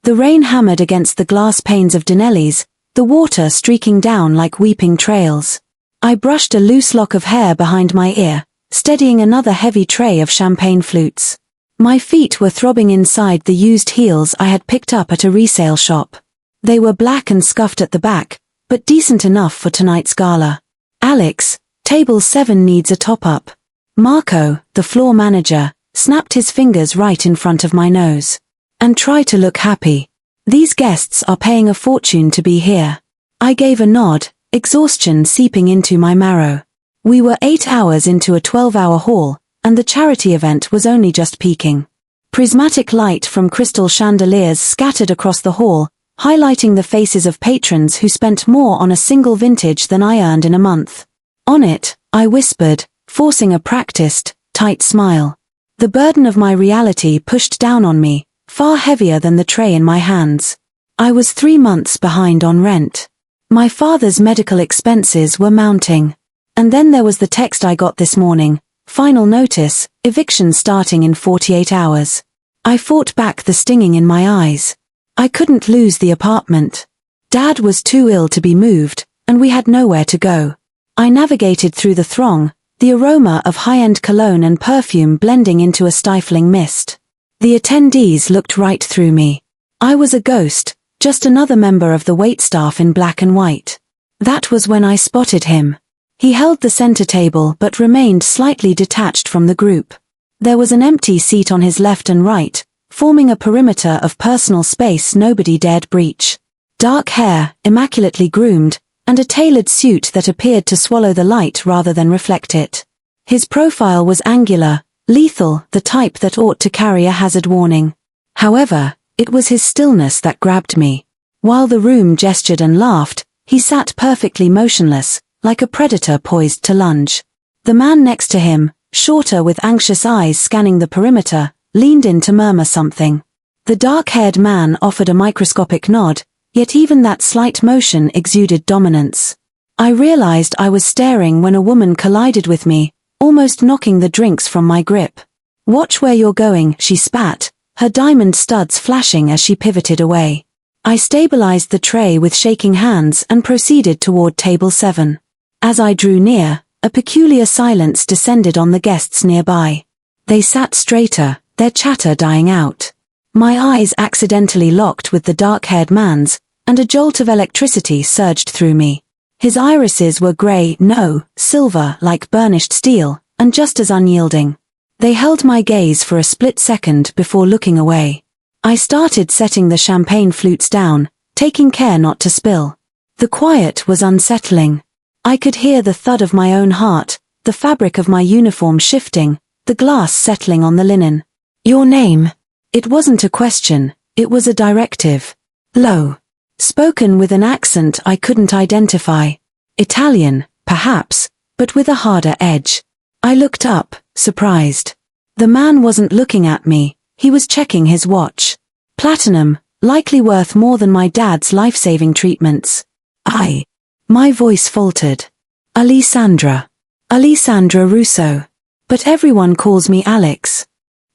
The rain hammered against the glass panes of Dinelli's, the water streaking down like weeping trails. I brushed a loose lock of hair behind my ear, steadying another heavy tray of champagne flutes. My feet were throbbing inside the used heels I had picked up at a resale shop. They were black and scuffed at the back, but decent enough for tonight's gala. Alex, table 7 needs a top-up. Marco, the floor manager, snapped his fingers right in front of my nose. And try to look happy. These guests are paying a fortune to be here. I gave a nod, exhaustion seeping into my marrow. We were 8 hours into a 12-hour haul, and the charity event was only just peaking. Prismatic light from crystal chandeliers scattered across the hall, highlighting the faces of patrons who spent more on a single vintage than I earned in a month. On it, I whispered, forcing a practiced, tight smile. The burden of my reality pushed down on me, far heavier than the tray in my hands. I was 3 months behind on rent. My father's medical expenses were mounting. And then there was the text I got this morning. Final notice, eviction starting in 48 hours. I fought back the stinging in my eyes. I couldn't lose the apartment. Dad was too ill to be moved, and we had nowhere to go. I navigated through the throng, the aroma of high-end cologne and perfume blending into a stifling mist. The attendees looked right through me. I was a ghost, just another member of the waitstaff in black and white. That was when I spotted him. He held the center table but remained slightly detached from the group. There was an empty seat on his left and right, forming a perimeter of personal space nobody dared breach. Dark hair, immaculately groomed, and a tailored suit that appeared to swallow the light rather than reflect it. His profile was angular, lethal, the type that ought to carry a hazard warning. However, it was his stillness that grabbed me. While the room gestured and laughed, he sat perfectly motionless, like a predator poised to lunge. The man next to him, shorter with anxious eyes scanning the perimeter, leaned in to murmur something. The dark-haired man offered a microscopic nod, yet even that slight motion exuded dominance. I realized I was staring when a woman collided with me, almost knocking the drinks from my grip. "Watch where you're going," she spat, her diamond studs flashing as she pivoted away. I stabilized the tray with shaking hands and proceeded toward table 7. As I drew near, a peculiar silence descended on the guests nearby. They sat straighter, their chatter dying out. My eyes accidentally locked with the dark-haired man's, and a jolt of electricity surged through me. His irises were grey, no, silver like burnished steel, and just as unyielding. They held my gaze for a split second before looking away. I started setting the champagne flutes down, taking care not to spill. The quiet was unsettling. I could hear the thud of my own heart, the fabric of my uniform shifting, the glass settling on the linen. "Your name?" It wasn't a question, it was a directive. Low. Spoken with an accent I couldn't identify. Italian, perhaps, but with a harder edge. I looked up, surprised. The man wasn't looking at me, he was checking his watch. Platinum, likely worth more than my dad's life-saving treatments. My voice faltered. Alisandra Russo. But everyone calls me Alex.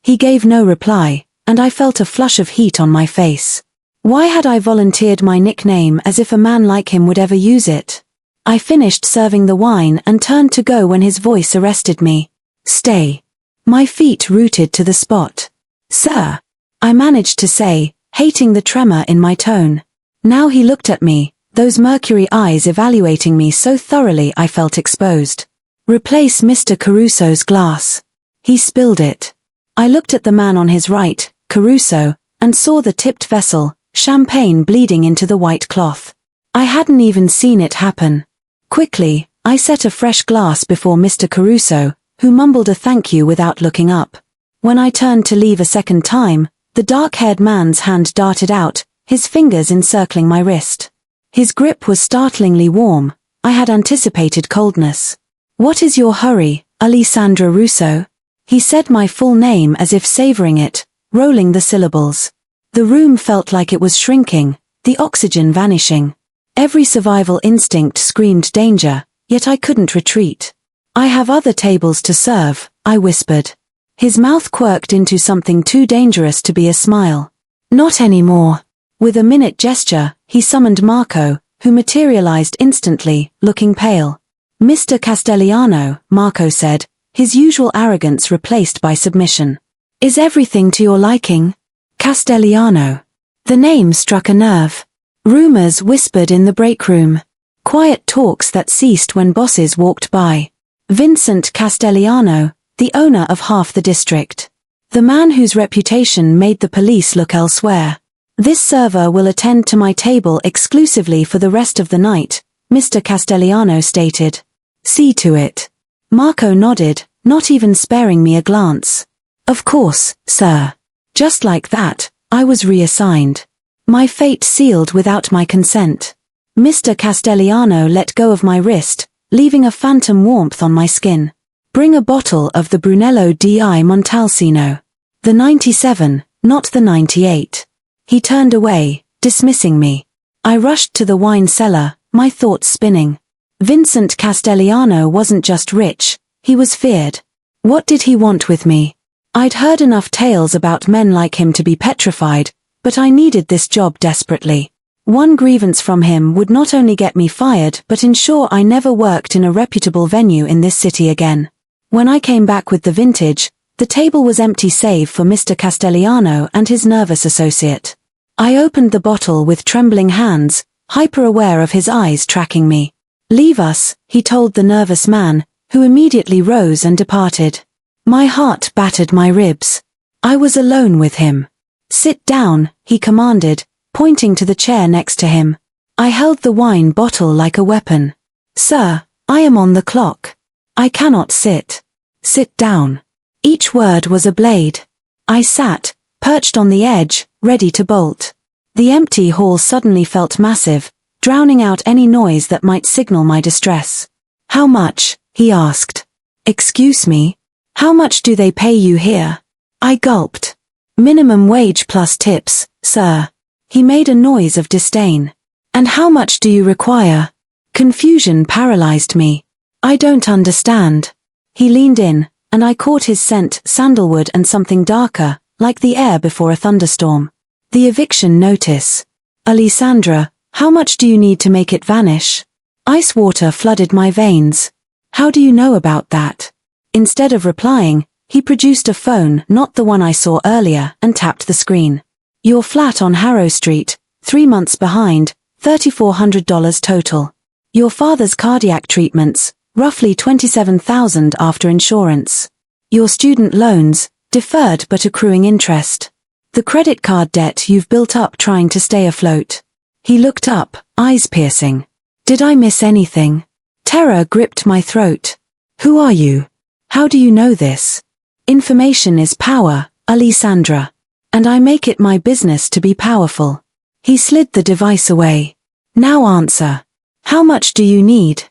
He gave no reply, and I felt a flush of heat on my face. Why had I volunteered my nickname as if a man like him would ever use it? I finished serving the wine and turned to go when his voice arrested me. "Stay." My feet rooted to the spot. "Sir," I managed to say, hating the tremor in my tone. Now he looked at me, those mercury eyes evaluating me so thoroughly I felt exposed. "Replace Mr. Caruso's glass." He spilled it. I looked at the man on his right, Caruso, and saw the tipped vessel, champagne bleeding into the white cloth. I hadn't even seen it happen. Quickly, I set a fresh glass before Mr. Caruso, who mumbled a thank you without looking up. When I turned to leave a second time, the dark-haired man's hand darted out, his fingers encircling my wrist. His grip was startlingly warm. I had anticipated coldness. "What is your hurry, Alisandra Russo?" He said my full name as if savoring it, rolling the syllables. The room felt like it was shrinking, the oxygen vanishing. Every survival instinct screamed danger, yet I couldn't retreat. "I have other tables to serve," I whispered. His mouth quirked into something too dangerous to be a smile. "Not anymore." With a minute gesture, he summoned Marco, who materialized instantly, looking pale. Mr. Castellano, Marco said, his usual arrogance replaced by submission. Is everything to your liking? Castellano. The name struck a nerve. Rumors whispered in the break room. Quiet talks that ceased when bosses walked by. Vincent Castellano, the owner of half the district. The man whose reputation made the police look elsewhere. This server will attend to my table exclusively for the rest of the night, Mr. Castellano stated. See to it. Marco nodded, not even sparing me a glance. Of course, sir. Just like that, I was reassigned. My fate sealed without my consent. Mr. Castellano let go of my wrist, leaving a phantom warmth on my skin. Bring a bottle of the Brunello di Montalcino. The 97, not the 98. He turned away, dismissing me. I rushed to the wine cellar, my thoughts spinning. Vincent Castellano wasn't just rich, he was feared. What did he want with me? I'd heard enough tales about men like him to be petrified, but I needed this job desperately. One grievance from him would not only get me fired but ensure I never worked in a reputable venue in this city again. When I came back with the vintage, the table was empty save for Mr. Castellano and his nervous associate. I opened the bottle with trembling hands, hyper-aware of his eyes tracking me. Leave us, he told the nervous man, who immediately rose and departed. My heart battered my ribs. I was alone with him. Sit down, he commanded, pointing to the chair next to him. I held the wine bottle like a weapon. Sir, I am on the clock. I cannot sit. Sit down. Each word was a blade. I sat, perched on the edge, ready to bolt. The empty hall suddenly felt massive, drowning out any noise that might signal my distress. How much? He asked. Excuse me? How much do they pay you here? I gulped. Minimum wage plus tips, sir. He made a noise of disdain. And how much do you require? Confusion paralyzed me. I don't understand. He leaned in, and I caught his scent, sandalwood and something darker, like the air before a thunderstorm. The eviction notice. Alisandra, how much do you need to make it vanish? Ice water flooded my veins. How do you know about that? Instead of replying, he produced a phone, not the one I saw earlier, and tapped the screen. Your flat on Harrow Street, 3 months behind, $3,400 total. Your father's cardiac treatments, roughly $27,000 after insurance. Your student loans, deferred but accruing interest. The credit card debt you've built up trying to stay afloat. He looked up, eyes piercing. Did I miss anything? Terror gripped my throat. Who are you? How do you know this? Information is power, Alisandra. And I make it my business to be powerful. He slid the device away. Now answer. How much do you need?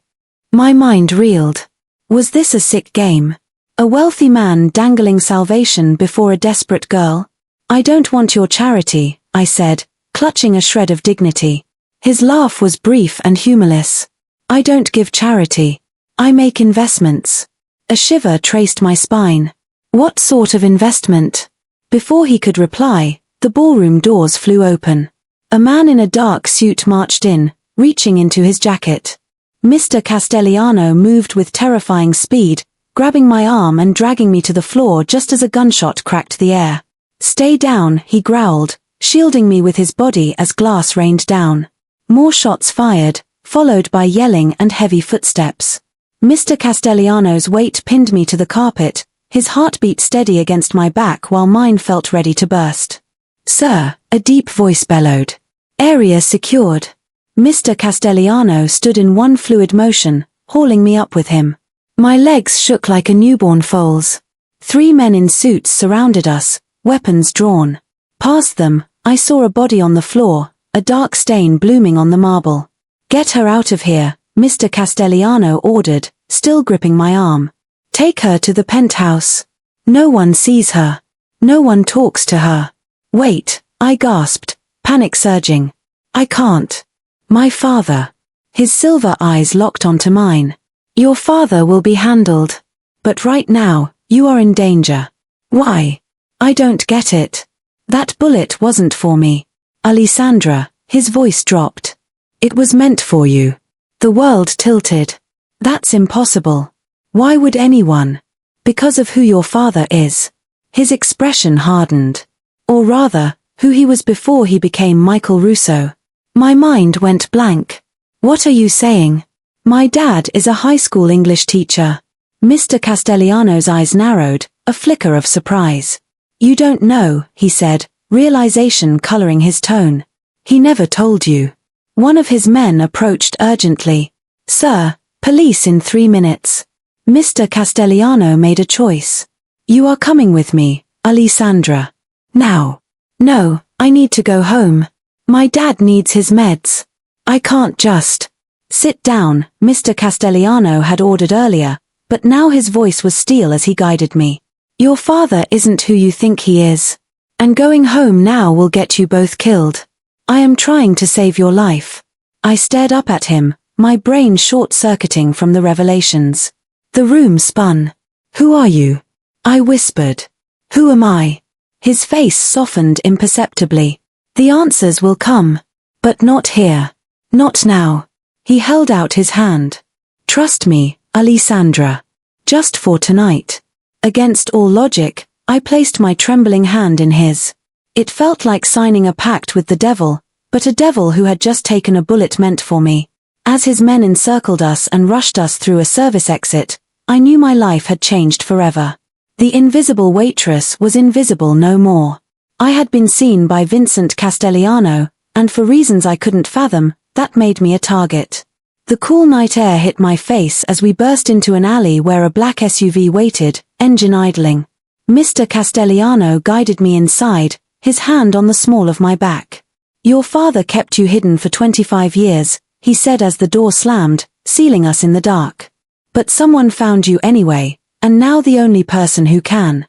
My mind reeled. Was this a sick game? A wealthy man dangling salvation before a desperate girl? I don't want your charity, I said, clutching a shred of dignity. His laugh was brief and humorless. I don't give charity. I make investments. A shiver traced my spine. What sort of investment? Before he could reply, the ballroom doors flew open. A man in a dark suit marched in, reaching into his jacket. Mr. Castellano moved with terrifying speed, grabbing my arm and dragging me to the floor just as a gunshot cracked the air. Stay down, he growled, shielding me with his body as glass rained down. More shots fired, followed by yelling and heavy footsteps. Mr. Castellano's weight pinned me to the carpet, his heartbeat steady against my back while mine felt ready to burst. Sir, a deep voice bellowed. Area secured. Mr. Castellano stood in one fluid motion, hauling me up with him. My legs shook like a newborn foal's. 3 men in suits surrounded us, weapons drawn. Past them, I saw a body on the floor, a dark stain blooming on the marble. Get her out of here, Mr. Castellano ordered, still gripping my arm. Take her to the penthouse. No one sees her. No one talks to her. Wait, I gasped, panic surging. I can't. My father. His silver eyes locked onto mine. Your father will be handled. But right now, you are in danger. Why? I don't get it. That bullet wasn't for me. Alisandra, his voice dropped. It was meant for you. The world tilted. That's impossible. Why would anyone? Because of who your father is. His expression hardened. Or rather, who he was before he became Michael Russo. My mind went blank. What are you saying? My dad is a high school English teacher. Mr. Castellano's eyes narrowed, a flicker of surprise. You don't know, he said, realization coloring his tone. He never told you. One of his men approached urgently. Sir, police in 3 minutes. Mr. Castellano made a choice. You are coming with me, Alisandra. Now. No, I need to go home. My dad needs his meds. I can't just. Sit down, Mr. Castellano had ordered earlier, but now his voice was steel as he guided me. Your father isn't who you think he is. And going home now will get you both killed. I am trying to save your life. I stared up at him, my brain short-circuiting from the revelations. The room spun. Who are you? I whispered. Who am I? His face softened imperceptibly. The answers will come. But not here. Not now. He held out his hand. Trust me, Alisandra. Just for tonight. Against all logic, I placed my trembling hand in his. It felt like signing a pact with the devil, but a devil who had just taken a bullet meant for me. As his men encircled us and rushed us through a service exit, I knew my life had changed forever. The invisible waitress was invisible no more. I had been seen by Vincent Castellano, and for reasons I couldn't fathom, that made me a target. The cool night air hit my face as we burst into an alley where a black SUV waited, engine idling. Mr. Castellano guided me inside, his hand on the small of my back. Your father kept you hidden for 25 years, he said as the door slammed, sealing us in the dark. But someone found you anyway, and now the only person who can.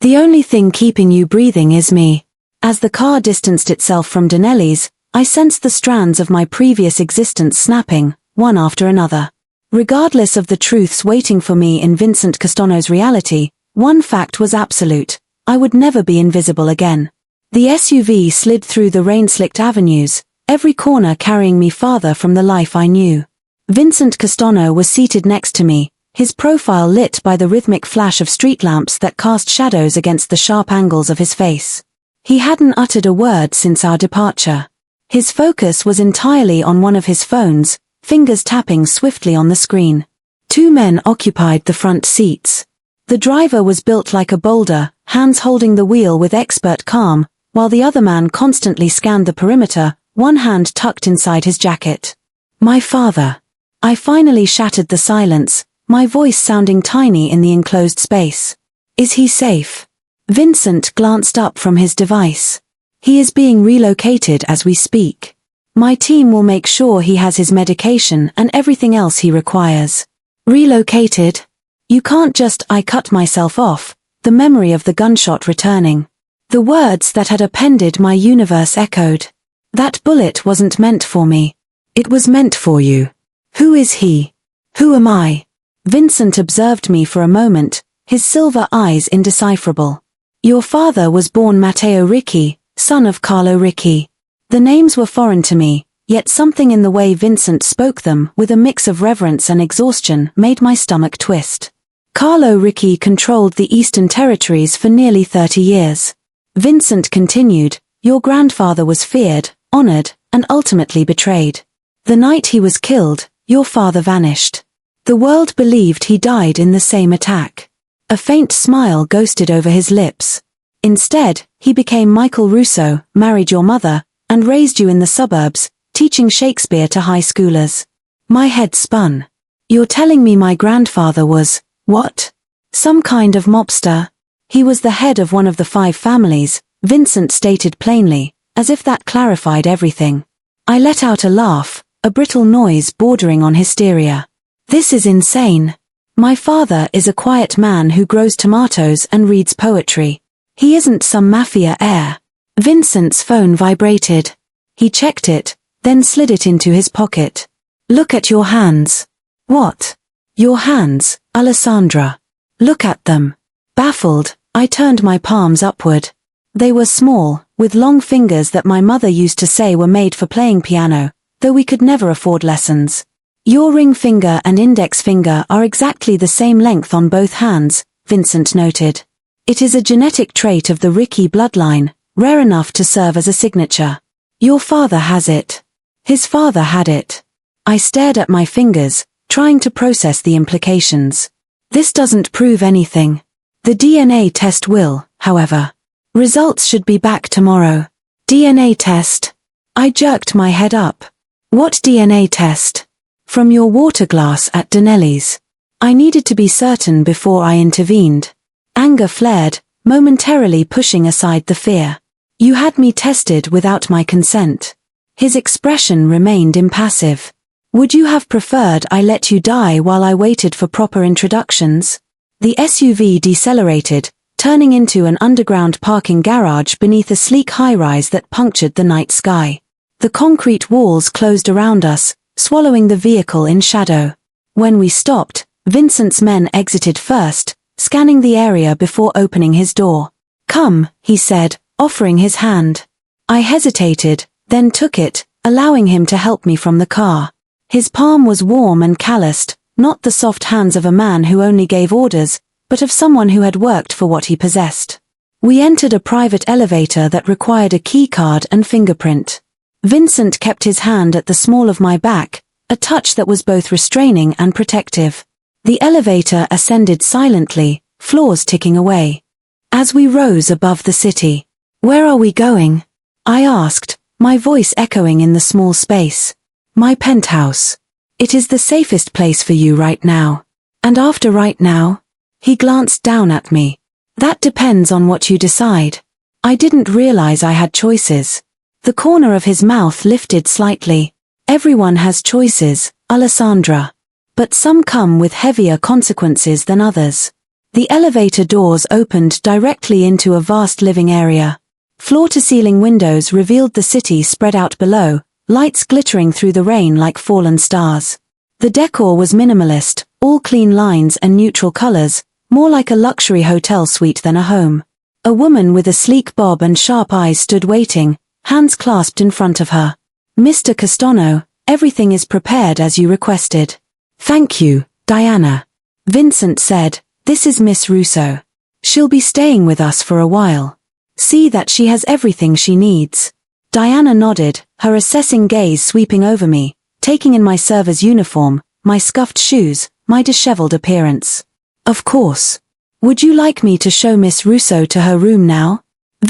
The only thing keeping you breathing is me. As the car distanced itself from Donnelly's, I sensed the strands of my previous existence snapping, one after another. Regardless of the truths waiting for me in Vincent Castellano's reality, one fact was absolute: I would never be invisible again. The SUV slid through the rain-slicked avenues, every corner carrying me farther from the life I knew. Vincent Castellano was seated next to me, his profile lit by the rhythmic flash of street lamps that cast shadows against the sharp angles of his face. He hadn't uttered a word since our departure. His focus was entirely on one of his phones, fingers tapping swiftly on the screen. 2 men occupied the front seats. The driver was built like a boulder, hands holding the wheel with expert calm, while the other man constantly scanned the perimeter, one hand tucked inside his jacket. My father. I finally shattered the silence, my voice sounding tiny in the enclosed space. Is he safe? Vincent glanced up from his device. He is being relocated as we speak. My team will make sure he has his medication and everything else he requires. Relocated? You can't just. I cut myself off, the memory of the gunshot returning. The words that had appended my universe echoed. That bullet wasn't meant for me. It was meant for you. Who is he? Who am I? Vincent observed me for a moment, his silver eyes indecipherable. Your father was born Matteo Ricci, son of Carlo Ricci. The names were foreign to me, yet something in the way Vincent spoke them with a mix of reverence and exhaustion made my stomach twist. Carlo Ricci controlled the Eastern Territories for nearly 30 years. Vincent continued, your grandfather was feared, honored, and ultimately betrayed. The night he was killed, your father vanished. The world believed he died in the same attack. A faint smile ghosted over his lips. Instead, he became Michael Russo, married your mother, and raised you in the suburbs, teaching Shakespeare to high schoolers. My head spun. You're telling me my grandfather was, what? Some kind of mobster? He was the head of one of the 5 families, Vincent stated plainly, as if that clarified everything. I let out a laugh, a brittle noise bordering on hysteria. This is insane. My father is a quiet man who grows tomatoes and reads poetry. He isn't some Mafia heir. Vincent's phone vibrated. He checked it, then slid it into his pocket. Look at your hands. What? Your hands, Alisandra. Look at them. Baffled, I turned my palms upward. They were small, with long fingers that my mother used to say were made for playing piano, though we could never afford lessons. Your ring finger and index finger are exactly the same length on both hands, Vincent noted. It is a genetic trait of the Ricky bloodline, rare enough to serve as a signature. Your father has it. His father had it. I stared at my fingers, trying to process the implications. This doesn't prove anything. The DNA test will, however. Results should be back tomorrow. DNA test? I jerked my head up. What DNA test? From your water glass at Donnelly's. I needed to be certain before I intervened. Anger flared, momentarily pushing aside the fear. You had me tested without my consent. His expression remained impassive. Would you have preferred I let you die while I waited for proper introductions? The SUV decelerated, turning into an underground parking garage beneath a sleek high-rise that punctured the night sky. The concrete walls closed around us, swallowing the vehicle in shadow. When we stopped, Vincent's men exited first, scanning the area before opening his door. Come, he said, offering his hand. I hesitated, then took it, allowing him to help me from the car. His palm was warm and calloused, not the soft hands of a man who only gave orders, but of someone who had worked for what he possessed. We entered a private elevator that required a key card and fingerprint. Vincent kept his hand at the small of my back, a touch that was both restraining and protective. The elevator ascended silently, floors ticking away. As we rose above the city, "Where are we going?" I asked, my voice echoing in the small space. "My penthouse. It is the safest place for you right now." "And after right now?" He glanced down at me. "That depends on what you decide." I didn't realize I had choices. The corner of his mouth lifted slightly. "Everyone has choices, Alisandra. But some come with heavier consequences than others." The elevator doors opened directly into a vast living area. Floor-to-ceiling windows revealed the city spread out below, lights glittering through the rain like fallen stars. The decor was minimalist, all clean lines and neutral colors, more like a luxury hotel suite than a home. A woman with a sleek bob and sharp eyes stood waiting, hands clasped in front of her. "Mr. Castellano, everything is prepared as you requested." "Thank you, Diana." Vincent said, "This is Miss Russo. She'll be staying with us for a while. See that she has everything she needs." Diana nodded, her assessing gaze sweeping over me, taking in my server's uniform, my scuffed shoes, my disheveled appearance. "Of course. Would you like me to show Miss Russo to her room now?"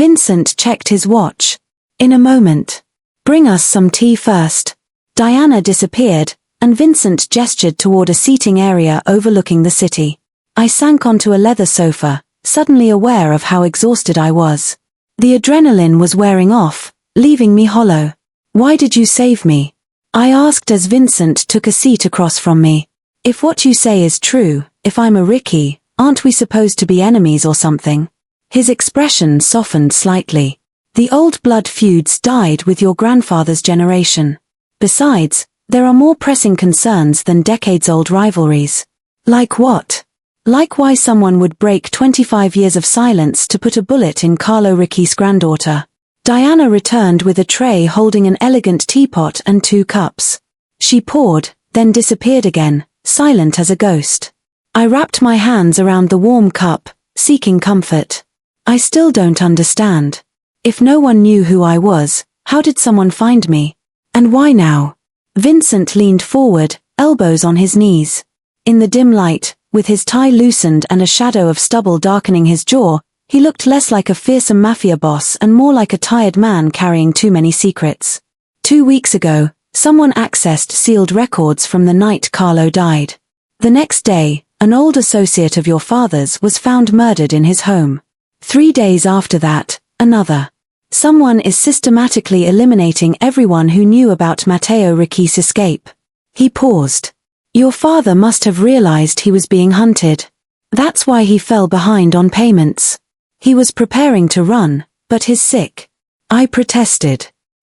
Vincent checked his watch. "In a moment. Bring us some tea first." Diana disappeared, and Vincent gestured toward a seating area overlooking the city. I sank onto a leather sofa, suddenly aware of how exhausted I was. The adrenaline was wearing off, leaving me hollow. "Why did you save me?" I asked as Vincent took a seat across from me. "If what you say is true, if I'm a Ricky, aren't we supposed to be enemies or something?" His expression softened slightly. "The old blood feuds died with your grandfather's generation. Besides, there are more pressing concerns than decades-old rivalries." "Like what?" "Like why someone would break 25 years of silence to put a bullet in Carlo Ricci's granddaughter." Diana returned with a tray holding an elegant teapot and 2 cups. She poured, then disappeared again, silent as a ghost. I wrapped my hands around the warm cup, seeking comfort. "I still don't understand. If no one knew who I was, how did someone find me? And why now?" Vincent leaned forward, elbows on his knees. In the dim light, with his tie loosened and a shadow of stubble darkening his jaw, he looked less like a fearsome mafia boss and more like a tired man carrying too many secrets. 2 weeks ago, someone accessed sealed records from the night Carlo died. The next day, an old associate of your father's was found murdered in his home. 3 days after that, another. Someone is systematically eliminating everyone who knew about Matteo Ricci's escape. He paused. Your father must have realized he was being hunted. That's why he fell behind on payments. He was preparing to run, but he's sick. I protested.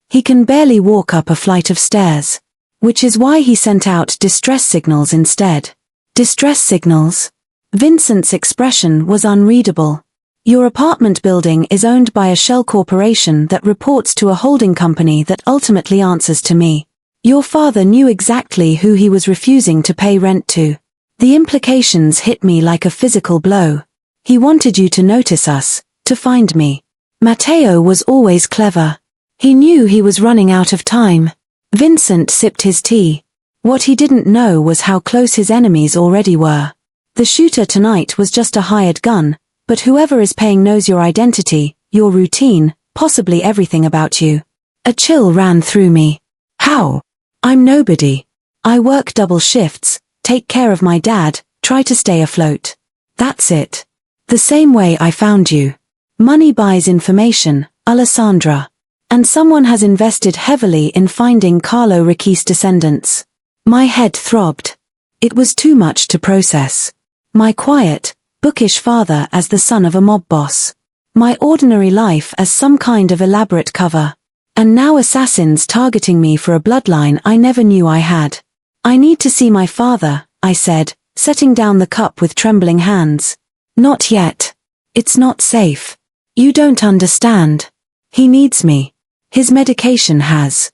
He can barely walk up a flight of stairs. Which is why he sent out distress signals instead. Distress signals? Vincent's expression was unreadable. Your apartment building is owned by a shell corporation that reports to a holding company that ultimately answers to me. Your father knew exactly who he was refusing to pay rent to. The implications hit me like a physical blow. He wanted you to notice us, to find me. Matteo was always clever. He knew he was running out of time. Vincent sipped his tea. What he didn't know was how close his enemies already were. The shooter tonight was just a hired gun, but whoever is paying knows your identity, your routine, possibly everything about you. A chill ran through me. How? I'm nobody. I work double shifts, take care of my dad, try to stay afloat. That's it. The same way I found you. Money buys information, Alisandra. And someone has invested heavily in finding Carlo Ricci's descendants. My head throbbed. It was too much to process. My quiet, bookish father as the son of a mob boss. My ordinary life as some kind of elaborate cover. And now assassins targeting me for a bloodline I never knew I had. I need to see my father, I said, setting down the cup with trembling hands. Not yet. It's not safe. You don't understand. He needs me. His medication has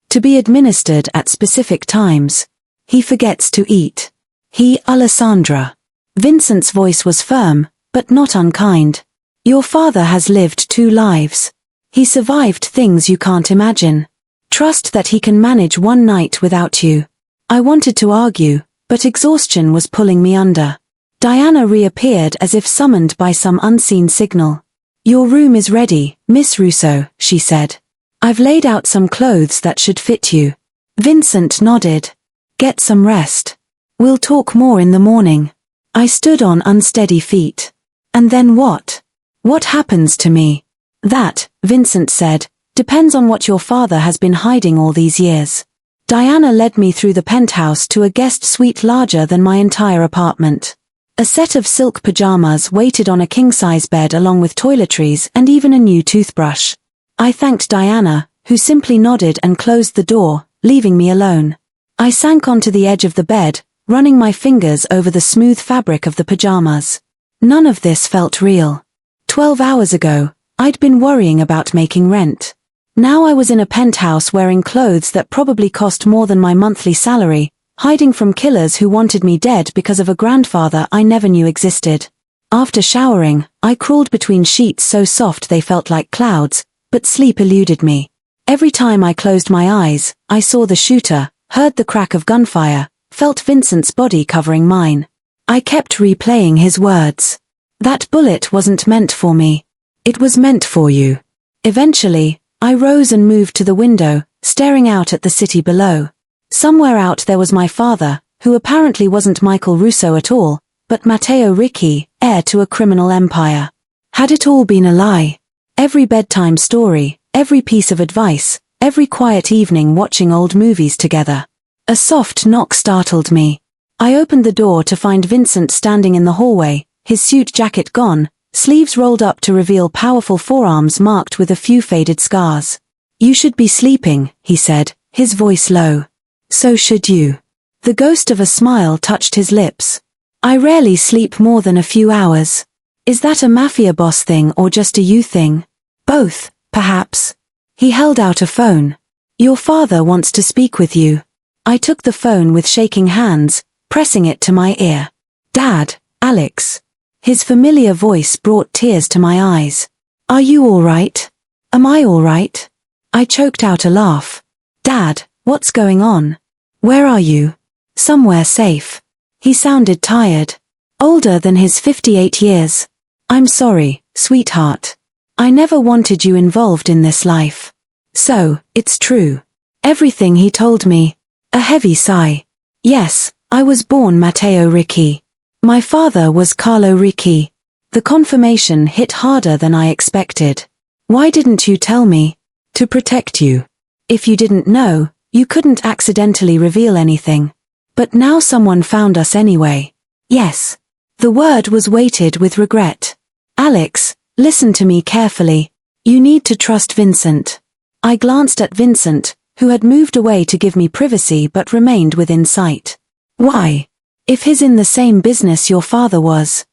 to be administered at specific times. He forgets to eat. Alisandra. Vincent's voice was firm, but not unkind. Your father has lived 2 lives. He survived things you can't imagine. Trust that he can manage one night without you. I wanted to argue, but exhaustion was pulling me under. Diana reappeared as if summoned by some unseen signal. Your room is ready, Miss Russo, she said. I've laid out some clothes that should fit you. Vincent nodded. Get some rest. We'll talk more in the morning. I stood on unsteady feet. And then what? What happens to me? That, Vincent said, depends on what your father has been hiding all these years. Diana led me through the penthouse to a guest suite larger than my entire apartment. A set of silk pajamas waited on a king-size bed along with toiletries and even a new toothbrush. I thanked Diana, who simply nodded and closed the door, leaving me alone. I sank onto the edge of the bed, running my fingers over the smooth fabric of the pajamas. None of this felt real. 12 hours ago, I'd been worrying about making rent. Now I was in a penthouse wearing clothes that probably cost more than my monthly salary, hiding from killers who wanted me dead because of a grandfather I never knew existed. After showering, I crawled between sheets so soft they felt like clouds, but sleep eluded me. Every time I closed my eyes, I saw the shooter, heard the crack of gunfire, felt Vincent's body covering mine. I kept replaying his words. That bullet wasn't meant for me. It was meant for you. Eventually, I rose and moved to the window, staring out at the city below. Somewhere out there was my father, who apparently wasn't Michael Russo at all, but Matteo Ricci, heir to a criminal empire. Had it all been a lie? Every bedtime story, every piece of advice, every quiet evening watching old movies together. A soft knock startled me. I opened the door to find Vincent standing in the hallway, his suit jacket gone, sleeves rolled up to reveal powerful forearms marked with a few faded scars. You should be sleeping, he said, his voice low. So should you. The ghost of a smile touched his lips. I rarely sleep more than a few hours. Is that a Mafia boss thing or just a you thing? Both, perhaps. He held out a phone. Your father wants to speak with you. I took the phone with shaking hands, pressing it to my ear. Dad, Alex. His familiar voice brought tears to my eyes. Are you all right? Am I all right? I choked out a laugh. Dad, what's going on? Where are you? Somewhere safe. He sounded tired. Older than his 58 years. I'm sorry, sweetheart. I never wanted you involved in this life. So, it's true. Everything he told me. A heavy sigh. Yes, I was born Matteo Ricci. My father was Carlo Ricci. The confirmation hit harder than I expected. Why didn't you tell me? To protect you. If you didn't know, you couldn't accidentally reveal anything. But now someone found us anyway. Yes. The word was weighted with regret. Alex, listen to me carefully. You need to trust Vincent. I glanced at Vincent, who had moved away to give me privacy but remained within sight. Why? If he's in the same business your father was.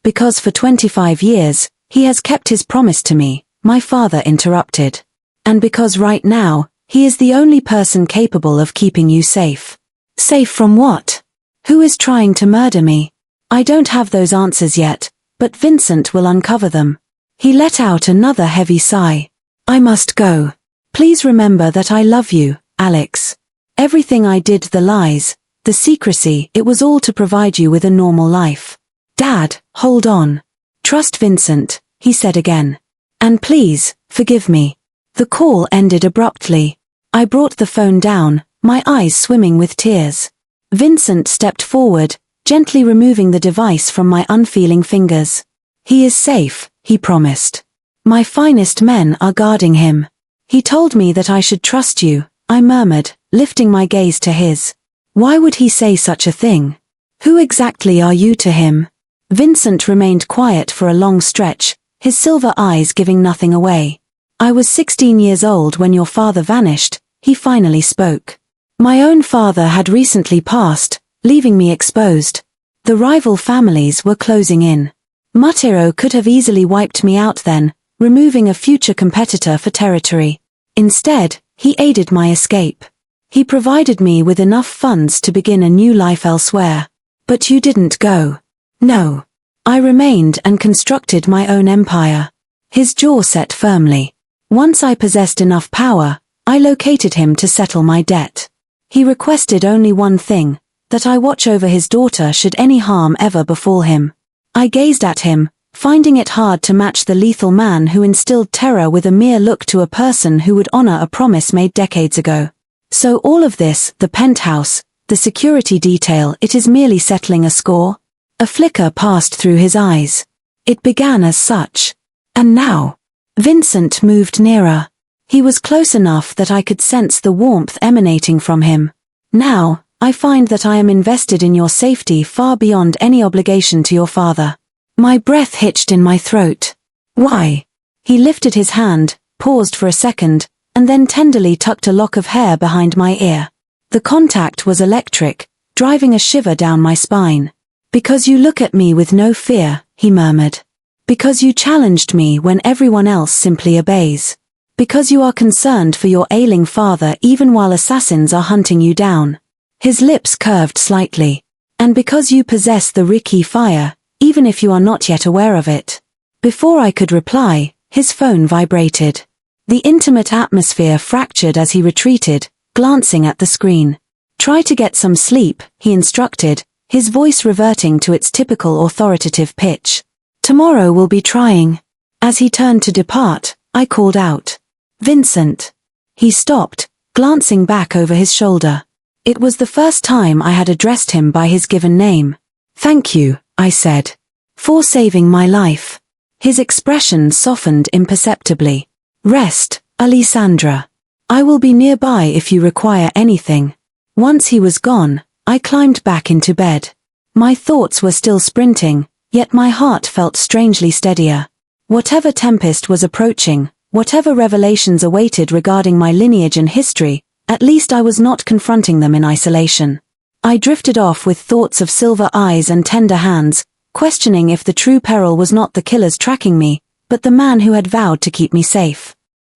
Because for 25 years, He has kept his promise to me, my father interrupted. And because right now, he is the only person capable of keeping you safe. Safe from what? Who is trying to murder me? I don't have those answers yet, but Vincent will uncover them. He let out another heavy sigh. I must go. Please remember that I love you, Alex. Everything I did, the lies, the secrecy, it was all to provide you with a normal life. Dad, hold on. Trust Vincent, he said again. And please, forgive me. The call ended abruptly. I brought the phone down, my eyes swimming with tears. Vincent stepped forward, gently removing the device from my unfeeling fingers. He is safe, he promised. My finest men are guarding him. He told me that I should trust you, I murmured, lifting my gaze to his. Why would he say such a thing? Who exactly are you to him? Vincent remained quiet for a long stretch, his silver eyes giving nothing away. I was 16 years old when your father vanished, he finally spoke. My own father had recently passed, leaving me exposed. The rival families were closing in. Mutero could have easily wiped me out then, removing a future competitor for territory. Instead, he aided my escape. He provided me with enough funds to begin a new life elsewhere. But you didn't go. No. I remained and constructed my own empire. His jaw set firmly. Once I possessed enough power, I located him to settle my debt. He requested only one thing, that I watch over his daughter should any harm ever befall him. I gazed at him, finding it hard to match the lethal man who instilled terror with a mere look to a person who would honor a promise made decades ago. So all of this, the penthouse, the security detail, it is merely settling a score? A flicker passed through his eyes. It began as such. And now? Vincent moved nearer. He was close enough that I could sense the warmth emanating from him. Now, I find that I am invested in your safety far beyond any obligation to your father. My breath hitched in my throat. Why? He lifted his hand, paused for a second, and then tenderly tucked a lock of hair behind my ear. The contact was electric, driving a shiver down my spine. Because you look at me with no fear, he murmured. Because you challenged me when everyone else simply obeys. Because you are concerned for your ailing father even while assassins are hunting you down. His lips curved slightly. And because you possess the Ricky fire, even if you are not yet aware of it. Before I could reply, his phone vibrated. The intimate atmosphere fractured as he retreated, glancing at the screen. Try to get some sleep, he instructed, his voice reverting to its typical authoritative pitch. Tomorrow will be trying. As he turned to depart, I called out. Vincent. He stopped, glancing back over his shoulder. It was the first time I had addressed him by his given name. Thank you, I said. For saving my life. His expression softened imperceptibly. Rest, Alisandra. I will be nearby if you require anything. Once he was gone, I climbed back into bed. My thoughts were still sprinting, yet my heart felt strangely steadier. Whatever tempest was approaching, whatever revelations awaited regarding my lineage and history, at least I was not confronting them in isolation. I drifted off with thoughts of silver eyes and tender hands, questioning if the true peril was not the killers tracking me, but the man who had vowed to keep me safe.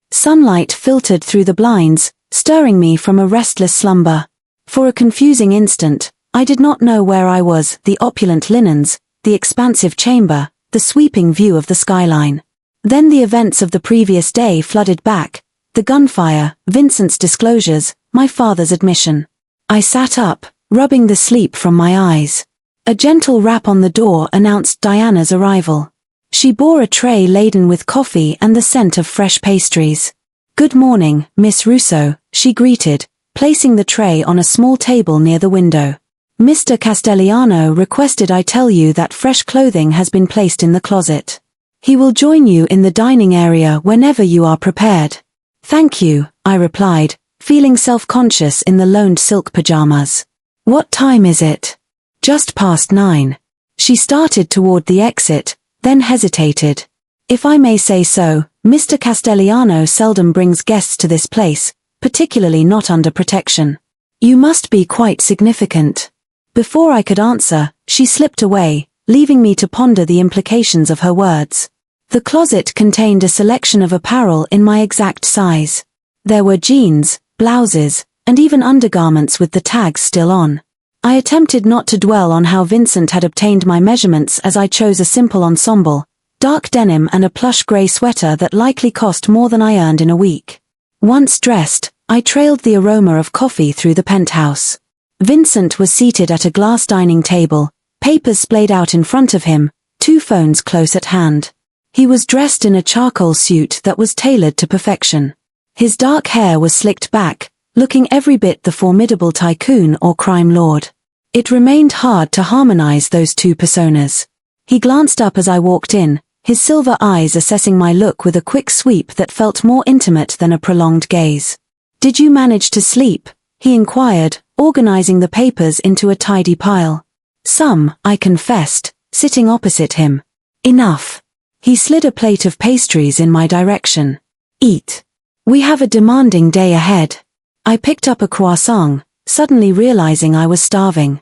Sunlight filtered through the blinds, stirring me from a restless slumber. For a confusing instant, I did not know where I was, the opulent linens, the expansive chamber, the sweeping view of the skyline. Then the events of the previous day flooded back, the gunfire, Vincent's disclosures, my father's admission. I sat up, rubbing the sleep from my eyes. A gentle rap on the door announced Diana's arrival. She bore a tray laden with coffee and the scent of fresh pastries. Good morning, Miss Russo, she greeted, placing the tray on a small table near the window. Mr. Castellano requested I tell you that fresh clothing has been placed in the closet. He will join you in the dining area whenever you are prepared. Thank you, I replied, feeling self-conscious in the loaned silk pajamas. What time is it? Just past 9. She started toward the exit, then hesitated. If I may say so, Mr. Castellano seldom brings guests to this place, particularly not under protection. You must be quite significant. Before I could answer, she slipped away, leaving me to ponder the implications of her words. The closet contained a selection of apparel in my exact size. There were jeans, blouses, and even undergarments with the tags still on. I attempted not to dwell on how Vincent had obtained my measurements as I chose a simple ensemble, dark denim and a plush grey sweater that likely cost more than I earned in a week. Once dressed, I trailed the aroma of coffee through the penthouse. Vincent was seated at a glass dining table, papers splayed out in front of him, 2 phones close at hand. He was dressed in a charcoal suit that was tailored to perfection. His dark hair was slicked back, looking every bit the formidable tycoon or crime lord. It remained hard to harmonize those 2 personas. He glanced up as I walked in, his silver eyes assessing my look with a quick sweep that felt more intimate than a prolonged gaze. "Did you manage to sleep?" he inquired, organizing the papers into a tidy pile. "Some," I confessed, sitting opposite him. "Enough." He slid a plate of pastries in my direction. "Eat. We have a demanding day ahead." I picked up a croissant, suddenly realizing I was starving.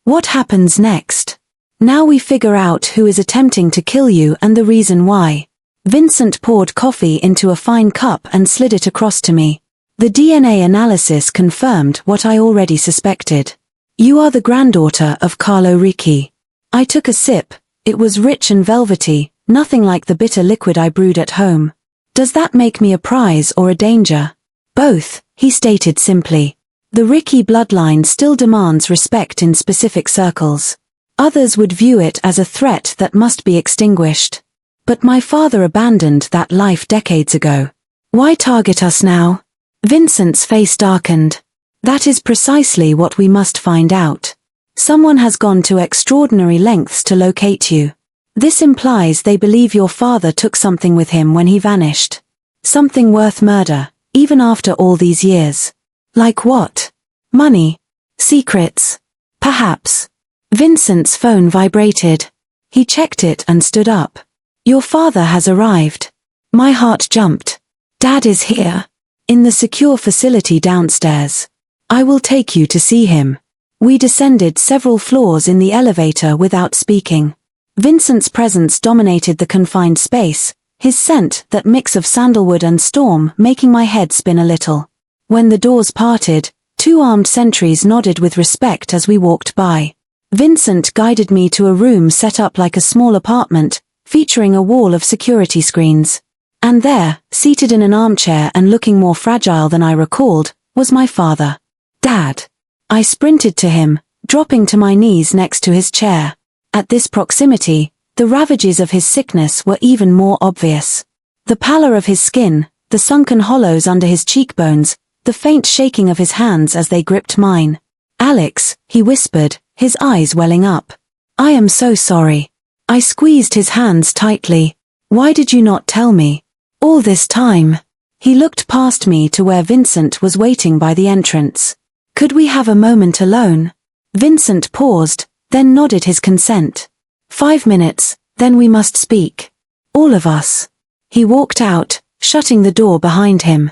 What happens next? Now we figure out who is attempting to kill you and the reason why. Vincent poured coffee into a fine cup and slid it across to me. The DNA analysis confirmed what I already suspected. "You are the granddaughter of Carlo Ricci." I took a sip. It was rich and velvety, nothing like the bitter liquid I brewed at home. "Does that make me a prize or a danger?" "Both," he stated simply. "The Ricci bloodline still demands respect in specific circles. Others would view it as a threat that must be extinguished. But my father abandoned that life decades ago. Why target us now?" Vincent's face darkened. "That is precisely what we must find out. Someone has gone to extraordinary lengths to locate you. This implies they believe your father took something with him when he vanished. Something worth murder, even after all these years. Like what? Money? Secrets? Perhaps." Vincent's phone vibrated. He checked it and stood up. "Your father has arrived." My heart jumped. "Dad is here. In the secure facility downstairs. I will take you to see him." We descended several floors in the elevator without speaking. Vincent's presence dominated the confined space, his scent that mix of sandalwood and storm making my head spin a little. When the doors parted, 2 armed sentries nodded with respect as we walked by. Vincent guided me to a room set up like a small apartment, featuring a wall of security screens. And there, seated in an armchair and looking more fragile than I recalled, was my father. "Dad." I sprinted to him, dropping to my knees next to his chair. At this proximity, the ravages of his sickness were even more obvious. The pallor of his skin, the sunken hollows under his cheekbones, the faint shaking of his hands as they gripped mine. "Alex," he whispered, his eyes welling up. "I am so sorry." I squeezed his hands tightly. "Why did you not tell me? All this time?" He looked past me to where Vincent was waiting by the entrance. "Could we have a moment alone?" Vincent paused, then nodded his consent. "5 minutes, then we must speak. All of us." He walked out, shutting the door behind him.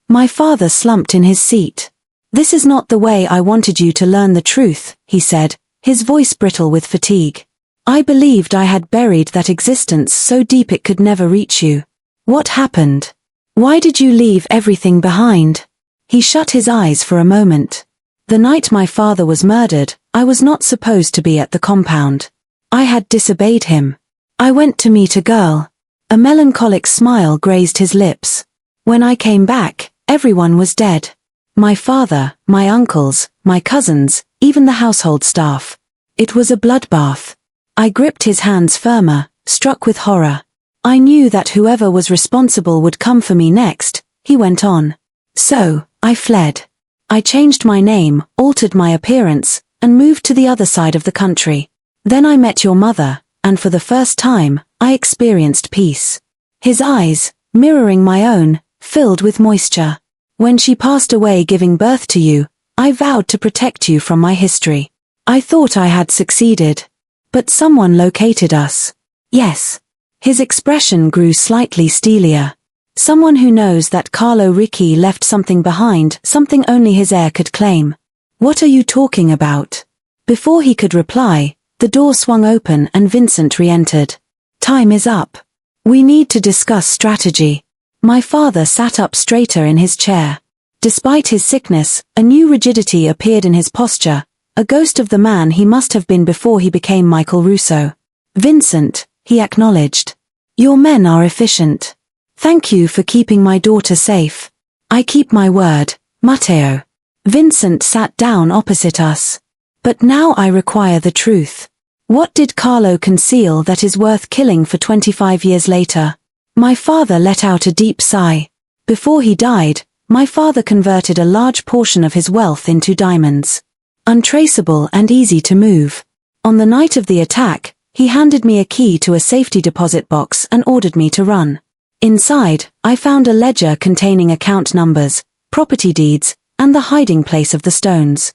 My father slumped in his seat. "This is not the way I wanted you to learn the truth," he said, his voice brittle with fatigue. "I believed I had buried that existence so deep it could never reach you. What happened? Why did you leave everything behind?" He shut his eyes for a moment. "The night my father was murdered, I was not supposed to be at the compound. I had disobeyed him. I went to meet a girl." A melancholic smile grazed his lips. "When I came back, everyone was dead. My father, my uncles, my cousins, even the household staff. It was a bloodbath." I gripped his hands firmer, struck with horror. "I knew that whoever was responsible would come for me next," he went on. "So, I fled. I changed my name, altered my appearance, and moved to the other side of the country. Then I met your mother, and for the first time, I experienced peace." His eyes, mirroring my own, filled with moisture. "When she passed away giving birth to you, I vowed to protect you from my history. I thought I had succeeded. But someone located us." "Yes." His expression grew slightly steelier. "Someone who knows that Carlo Ricci left something behind, something only his heir could claim." "What are you talking about?" Before he could reply, the door swung open and Vincent re-entered. "Time is up." We need to discuss strategy. My father sat up straighter in his chair. Despite his sickness, a new rigidity appeared in his posture, a ghost of the man he must have been before he became Michael Russo. Vincent, he acknowledged. Your men are efficient. Thank you for keeping my daughter safe. I keep my word, Matteo. Vincent sat down opposite us. But now I require the truth. What did Carlo conceal that is worth killing for 25 years later? My father let out a deep sigh. Before he died, my father converted a large portion of his wealth into diamonds. Untraceable and easy to move. On the night of the attack, he handed me a key to a safety deposit box and ordered me to run. Inside, I found a ledger containing account numbers, property deeds, and the hiding place of the stones.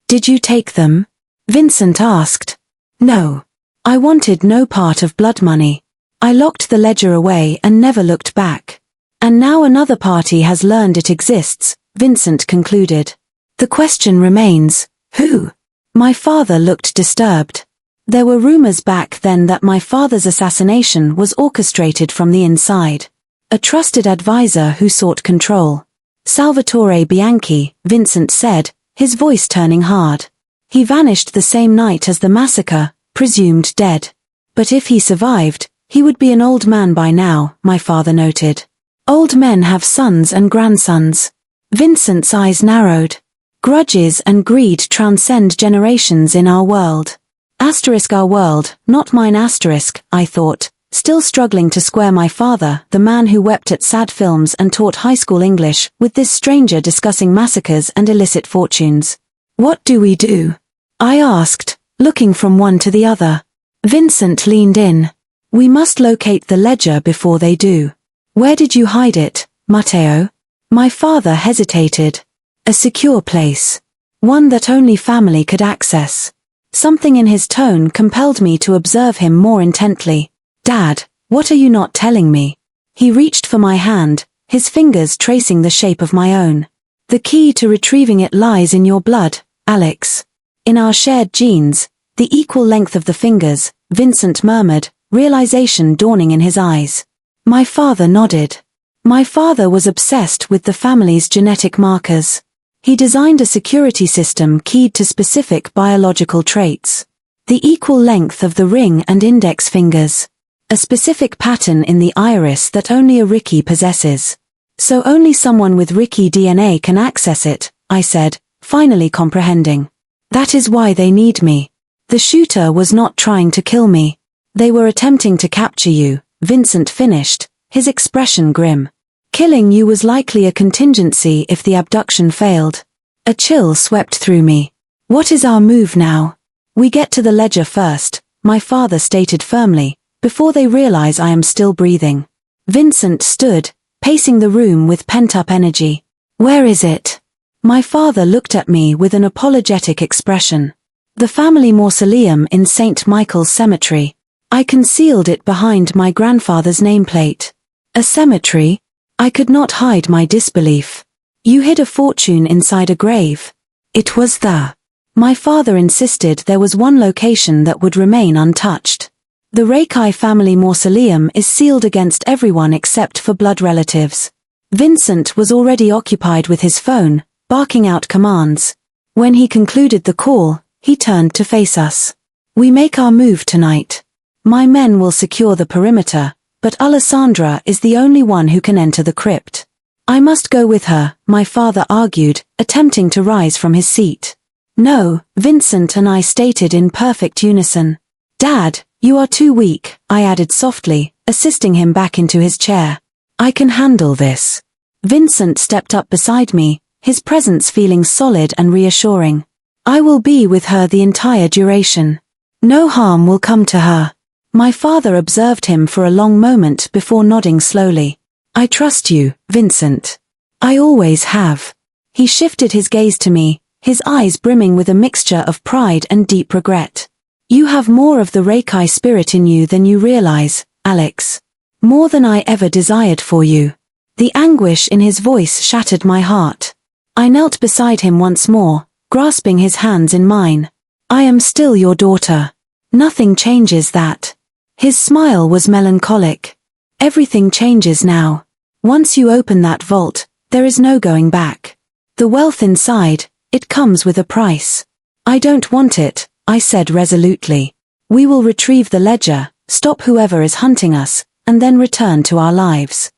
Did you take them? Vincent asked. No. I wanted no part of blood money. I locked the ledger away and never looked back. And now another party has learned it exists, Vincent concluded. The question remains, who? My father looked disturbed. There were rumors back then that my father's assassination was orchestrated from the inside. A trusted advisor who sought control. Salvatore Bianchi, Vincent said, his voice turning hard. He vanished the same night as the massacre, presumed dead. But if he survived, he would be an old man by now, my father noted. Old men have sons and grandsons. Vincent's eyes narrowed. Grudges and greed transcend generations in our world. Our world, not mine I thought, still struggling to square my father, the man who wept at sad films and taught high school English, with this stranger discussing massacres and illicit fortunes. What do we do? I asked, looking from one to the other. Vincent leaned in. We must locate the ledger before they do. Where did you hide it, Matteo? My father hesitated. A secure place. One that only family could access. Something in his tone compelled me to observe him more intently. Dad, what are you not telling me? He reached for my hand, his fingers tracing the shape of my own. The key to retrieving it lies in your blood, Alex. In our shared genes, the equal length of the fingers, Vincent murmured, realization dawning in his eyes. My father nodded. My father was obsessed with the family's genetic markers. He designed a security system keyed to specific biological traits. The equal length of the ring and index fingers. A specific pattern in the iris that only a Ricky possesses. So only someone with Ricky DNA can access it, I said, finally comprehending. That is why they need me. The shooter was not trying to kill me. They were attempting to capture you, Vincent finished, his expression grim. Killing you was likely a contingency if the abduction failed. A chill swept through me. What is our move now? We get to the ledger first, my father stated firmly, before they realize I am still breathing. Vincent stood, pacing the room with pent-up energy. Where is it? My father looked at me with an apologetic expression. The family mausoleum in St. Michael's Cemetery. I concealed it behind my grandfather's nameplate. A cemetery? I could not hide my disbelief. You hid a fortune inside a grave. It was the... My father insisted there was one location that would remain untouched. The Reiki family mausoleum is sealed against everyone except for blood relatives. Vincent was already occupied with his phone, barking out commands. When he concluded the call, he turned to face us. We make our move tonight. My men will secure the perimeter, but Alisandra is the only one who can enter the crypt. I must go with her, my father argued, attempting to rise from his seat. No, Vincent and I stated in perfect unison. Dad, you are too weak, I added softly, assisting him back into his chair. I can handle this. Vincent stepped up beside me, his presence feeling solid and reassuring. I will be with her the entire duration. No harm will come to her. My father observed him for a long moment before nodding slowly. I trust you, Vincent. I always have. He shifted his gaze to me, his eyes brimming with a mixture of pride and deep regret. You have more of the Reiki spirit in you than you realize, Alex. More than I ever desired for you. The anguish in his voice shattered my heart. I knelt beside him once more, grasping his hands in mine. I am still your daughter. Nothing changes that. His smile was melancholic. Everything changes now. Once you open that vault, there is no going back. The wealth inside, it comes with a price. I don't want it, I said resolutely. We will retrieve the ledger, stop whoever is hunting us, and then return to our lives.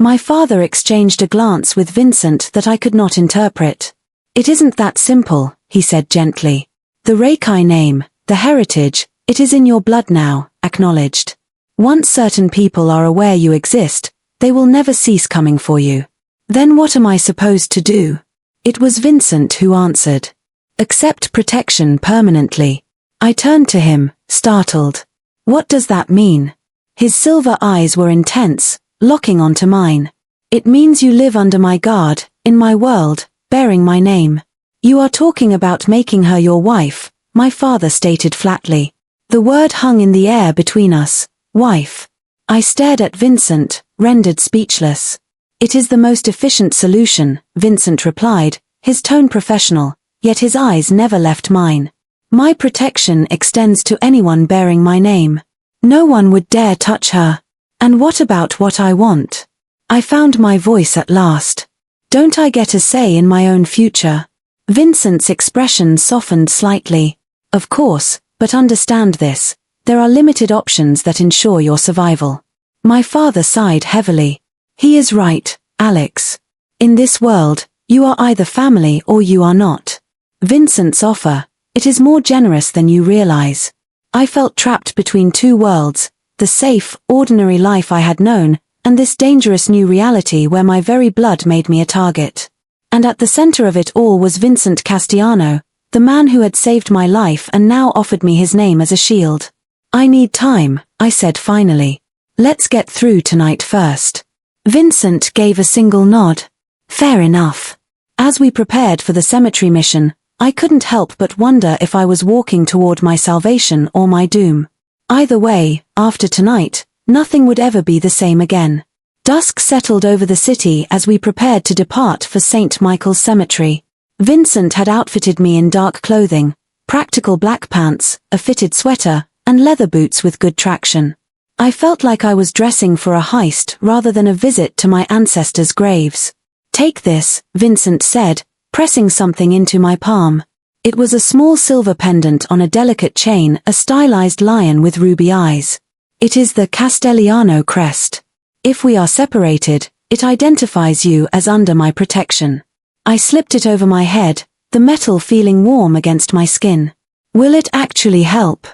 My father exchanged a glance with Vincent that I could not interpret. It isn't that simple, he said gently. The Reiki name, the heritage, it is in your blood now, acknowledged. Once certain people are aware you exist, they will never cease coming for you. Then what am I supposed to do? It was Vincent who answered. Accept protection permanently. I turned to him, startled. What does that mean? His silver eyes were intense, locking onto mine. It means you live under my guard, in my world, bearing my name. You are talking about making her your wife, my father stated flatly. The word hung in the air between us, wife. I stared at Vincent, rendered speechless. It is the most efficient solution, Vincent replied, his tone professional, yet his eyes never left mine. My protection extends to anyone bearing my name. No one would dare touch her. And what about what I want? I found my voice at last. Don't I get a say in my own future? Vincent's expression softened slightly. Of course, but understand this. There are limited options that ensure your survival. My father sighed heavily. He is right, Alex. In this world, you are either family or you are not. Vincent's offer, it is more generous than you realize. I felt trapped between two worlds, the safe, ordinary life I had known, and this dangerous new reality where my very blood made me a target. And at the center of it all was Vincent Castellano, the man who had saved my life and now offered me his name as a shield. I need time, I said finally. Let's get through tonight first. Vincent gave a single nod. Fair enough. As we prepared for the cemetery mission, I couldn't help but wonder if I was walking toward my salvation or my doom. Either way, after tonight, nothing would ever be the same again. Dusk settled over the city as we prepared to depart for St. Michael's Cemetery. Vincent had outfitted me in dark clothing, practical black pants, a fitted sweater, and leather boots with good traction. I felt like I was dressing for a heist rather than a visit to my ancestors' graves. Take this, Vincent said, pressing something into my palm. It was a small silver pendant on a delicate chain, a stylized lion with ruby eyes. It is the Castellano crest. If we are separated, it identifies you as under my protection. I slipped it over my head, the metal feeling warm against my skin. Will it actually help?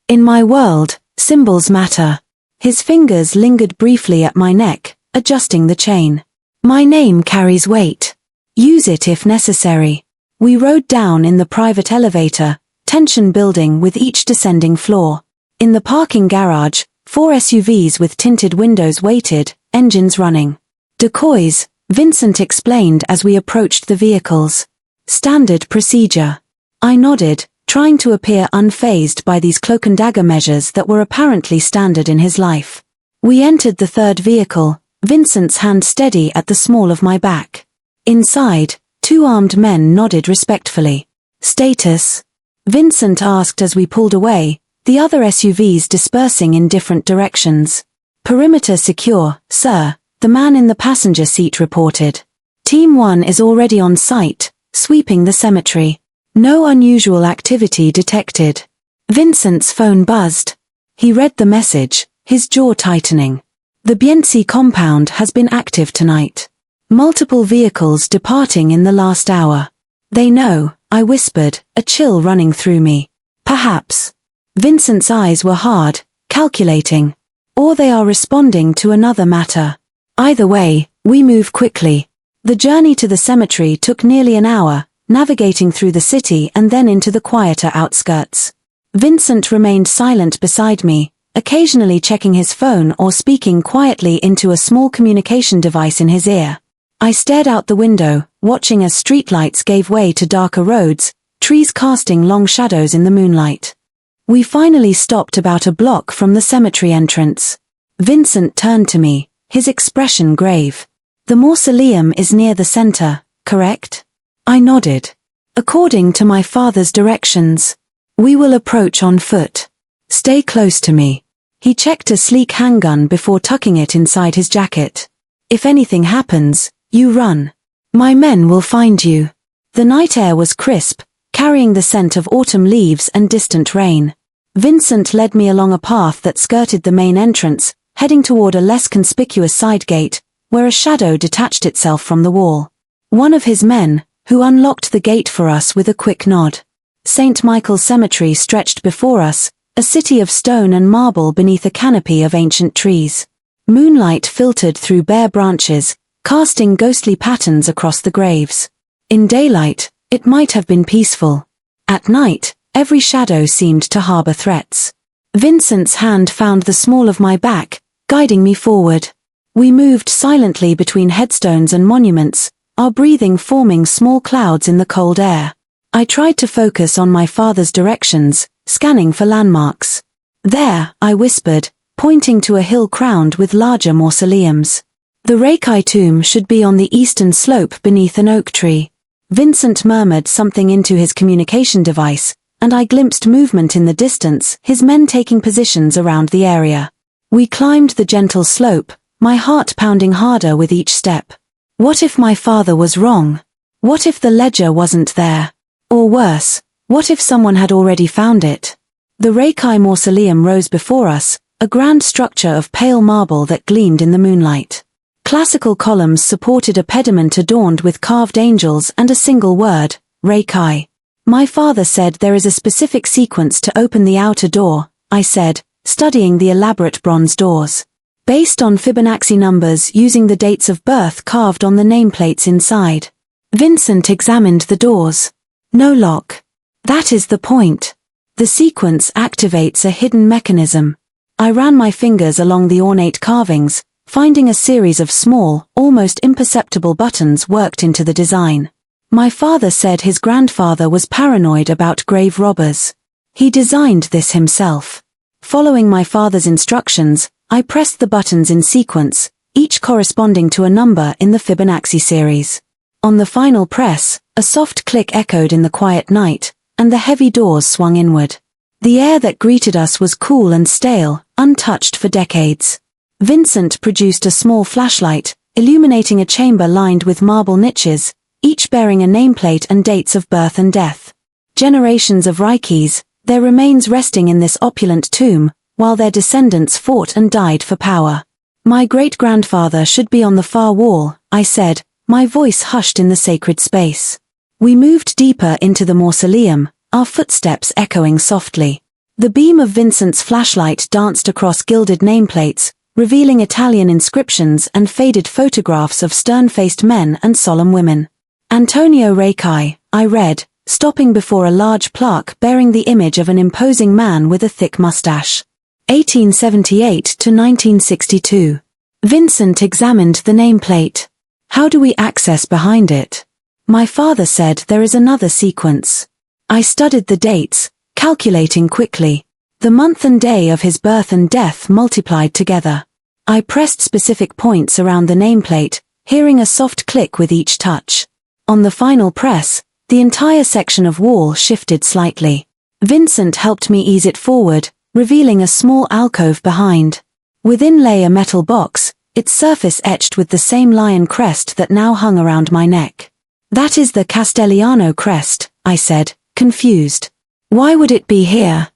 In my world, symbols matter. His fingers lingered briefly at my neck, adjusting the chain. My name carries weight. Use it if necessary. We rode down in the private elevator, tension building with each descending floor. In the parking garage, 4 SUVs with tinted windows waited, engines running. Decoys, Vincent explained as we approached the vehicles. Standard procedure. I nodded, trying to appear unfazed by these cloak and dagger measures that were apparently standard in his life. We entered the third vehicle, Vincent's hand steady at the small of my back. Inside, 2 armed men nodded respectfully. Status? Vincent asked as we pulled away, the other SUVs dispersing in different directions. Perimeter secure, sir, the man in the passenger seat reported. Team 1 is already on site, sweeping the cemetery. No unusual activity detected. Vincent's phone buzzed. He read the message, his jaw tightening. The Biensi compound has been active tonight. Multiple vehicles departing in the last hour. They know, I whispered, a chill running through me. Perhaps. Vincent's eyes were hard, calculating. Or they are responding to another matter. Either way, we move quickly. The journey to the cemetery took nearly an hour, navigating through the city and then into the quieter outskirts. Vincent remained silent beside me, occasionally checking his phone or speaking quietly into a small communication device in his ear. I stared out the window, watching as streetlights gave way to darker roads, trees casting long shadows in the moonlight. We finally stopped about a block from the cemetery entrance. Vincent turned to me, his expression grave. The mausoleum is near the center, correct? I nodded. According to my father's directions. We will approach on foot. Stay close to me. He checked a sleek handgun before tucking it inside his jacket. "If anything happens, you run. My men will find you." The night air was crisp, carrying the scent of autumn leaves and distant rain. Vincent led me along a path that skirted the main entrance, heading toward a less conspicuous side gate, where a shadow detached itself from the wall. One of his men, who unlocked the gate for us with a quick nod. St. Michael's Cemetery stretched before us, a city of stone and marble beneath a canopy of ancient trees. Moonlight filtered through bare branches, casting ghostly patterns across the graves. In daylight, it might have been peaceful. At night, every shadow seemed to harbor threats. Vincent's hand found the small of my back, guiding me forward. We moved silently between headstones and monuments, our breathing forming small clouds in the cold air. I tried to focus on my father's directions, scanning for landmarks. "There," I whispered, pointing to a hill crowned with larger mausoleums. "The Reikai tomb should be on the eastern slope beneath an oak tree." Vincent murmured something into his communication device, and I glimpsed movement in the distance, his men taking positions around the area. We climbed the gentle slope, my heart pounding harder with each step. What if my father was wrong? What if the ledger wasn't there? Or worse, what if someone had already found it? The Reikai mausoleum rose before us, a grand structure of pale marble that gleamed in the moonlight. Classical columns supported a pediment adorned with carved angels and a single word, Reikai. "My father said there is a specific sequence to open the outer door," I said, studying the elaborate bronze doors. "Based on Fibonacci numbers using the dates of birth carved on the nameplates inside." Vincent examined the doors. "No lock. That is the point. The sequence activates a hidden mechanism." I ran my fingers along the ornate carvings, finding a series of small, almost imperceptible buttons worked into the design. My father said his grandfather was paranoid about grave robbers. He designed this himself. Following my father's instructions, I pressed the buttons in sequence, each corresponding to a number in the Fibonacci series. On the final press, a soft click echoed in the quiet night, and the heavy doors swung inward. The air that greeted us was cool and stale, untouched for decades. Vincent produced a small flashlight, illuminating a chamber lined with marble niches, each bearing a nameplate and dates of birth and death. Generations of Reikis, their remains resting in this opulent tomb, while their descendants fought and died for power. "My great-grandfather should be on the far wall," I said, my voice hushed in the sacred space. We moved deeper into the mausoleum, our footsteps echoing softly. The beam of Vincent's flashlight danced across gilded nameplates, revealing Italian inscriptions and faded photographs of stern-faced men and solemn women. "Antonio Reikai," I read, stopping before a large plaque bearing the image of an imposing man with a thick mustache. 1878 to 1962. Vincent examined the nameplate. "How do we access behind it?" My father said there is another sequence. I studied the dates, calculating quickly. The month and day of his birth and death multiplied together. I pressed specific points around the nameplate, hearing a soft click with each touch. On the final press, the entire section of wall shifted slightly. Vincent helped me ease it forward, revealing a small alcove behind. Within lay a metal box, its surface etched with the same lion crest that now hung around my neck. "That is the Castellano crest," I said, confused. "Why would it be here?"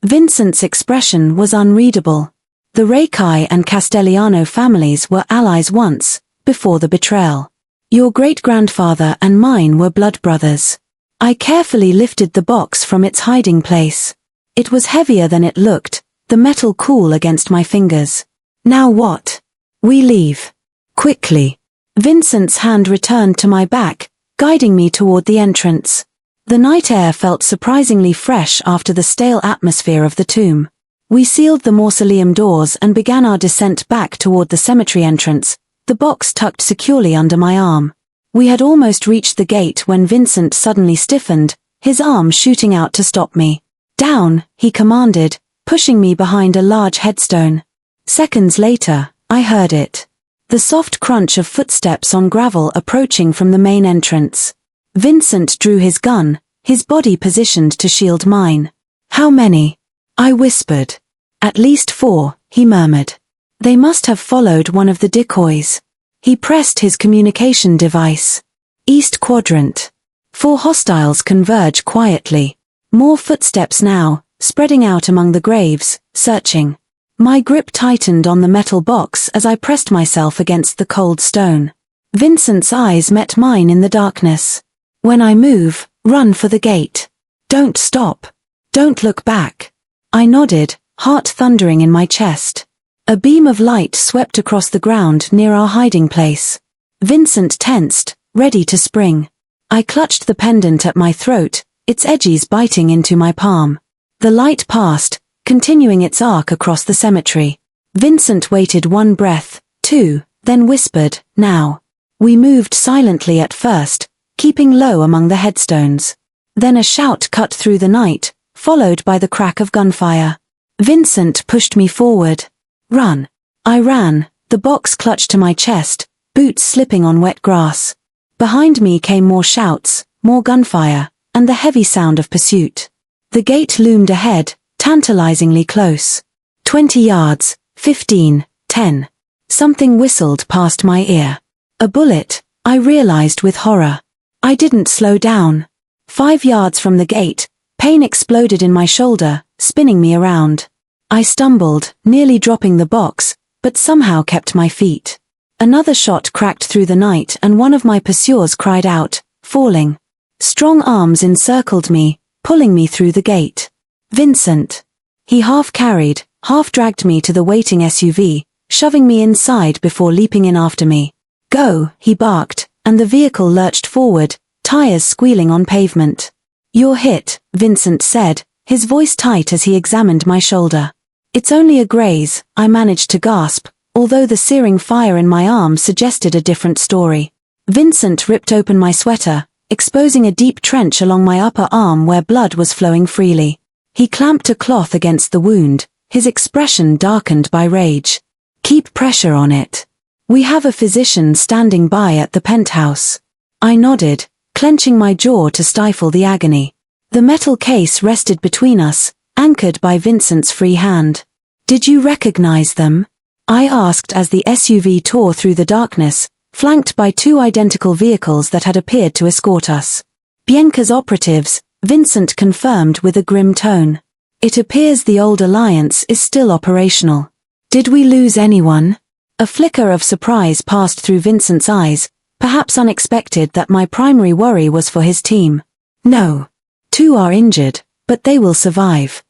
Vincent's expression was unreadable. The Reikai and Castellano families were allies once, before the betrayal. Your great-grandfather and mine were blood brothers. I carefully lifted the box from its hiding place. It was heavier than it looked, the metal cool against my fingers. "Now what?" "We leave. Quickly." Vincent's hand returned to my back, guiding me toward the entrance. The night air felt surprisingly fresh after the stale atmosphere of the tomb. We sealed the mausoleum doors and began our descent back toward the cemetery entrance, the box tucked securely under my arm. We had almost reached the gate when Vincent suddenly stiffened, his arm shooting out to stop me. "Down," he commanded, pushing me behind a large headstone. Seconds later, I heard it. The soft crunch of footsteps on gravel approaching from the main entrance. Vincent drew his gun, his body positioned to shield mine. "How many?" I whispered. At least 4, he murmured. They must have followed one of the decoys. He pressed his communication device. East quadrant. 4 hostiles converge quietly. More footsteps now, spreading out among the graves, searching. My grip tightened on the metal box as I pressed myself against the cold stone. Vincent's eyes met mine in the darkness. When I move, run for the gate. Don't stop. Don't look back. I nodded, heart thundering in my chest. A beam of light swept across the ground near our hiding place. Vincent tensed, ready to spring. I clutched the pendant at my throat, its edges biting into my palm. The light passed, continuing its arc across the cemetery. Vincent waited 1 breath, 2, then whispered, now. We moved silently at first, keeping low among the headstones. Then a shout cut through the night, followed by the crack of gunfire. Vincent pushed me forward. Run. I ran, the box clutched to my chest, boots slipping on wet grass. Behind me came more shouts, more gunfire, and the heavy sound of pursuit. The gate loomed ahead, tantalizingly close. 20 yards, 15, 10. Something whistled past my ear. A bullet, I realized with horror. I didn't slow down. 5 yards from the gate, pain exploded in my shoulder, spinning me around. I stumbled, nearly dropping the box, but somehow kept my feet. Another shot cracked through the night and one of my pursuers cried out, falling. Strong arms encircled me, pulling me through the gate. Vincent. He half carried, half dragged me to the waiting SUV, shoving me inside before leaping in after me. Go, he barked, and the vehicle lurched forward, tires squealing on pavement. You're hit, Vincent said, his voice tight as he examined my shoulder. It's only a graze, I managed to gasp, although the searing fire in my arm suggested a different story. Vincent ripped open my sweater, exposing a deep trench along my upper arm where blood was flowing freely. He clamped a cloth against the wound, his expression darkened by rage. Keep pressure on it. We have a physician standing by at the penthouse. I nodded, clenching my jaw to stifle the agony. The metal case rested between us, anchored by Vincent's free hand. Did you recognize them? I asked as the SUV tore through the darkness, flanked by 2 identical vehicles that had appeared to escort us. Bianca's operatives, Vincent confirmed with a grim tone. It appears the old alliance is still operational. Did we lose anyone? A flicker of surprise passed through Vincent's eyes, perhaps unexpected that my primary worry was for his team. No. 2 are injured, but they will survive.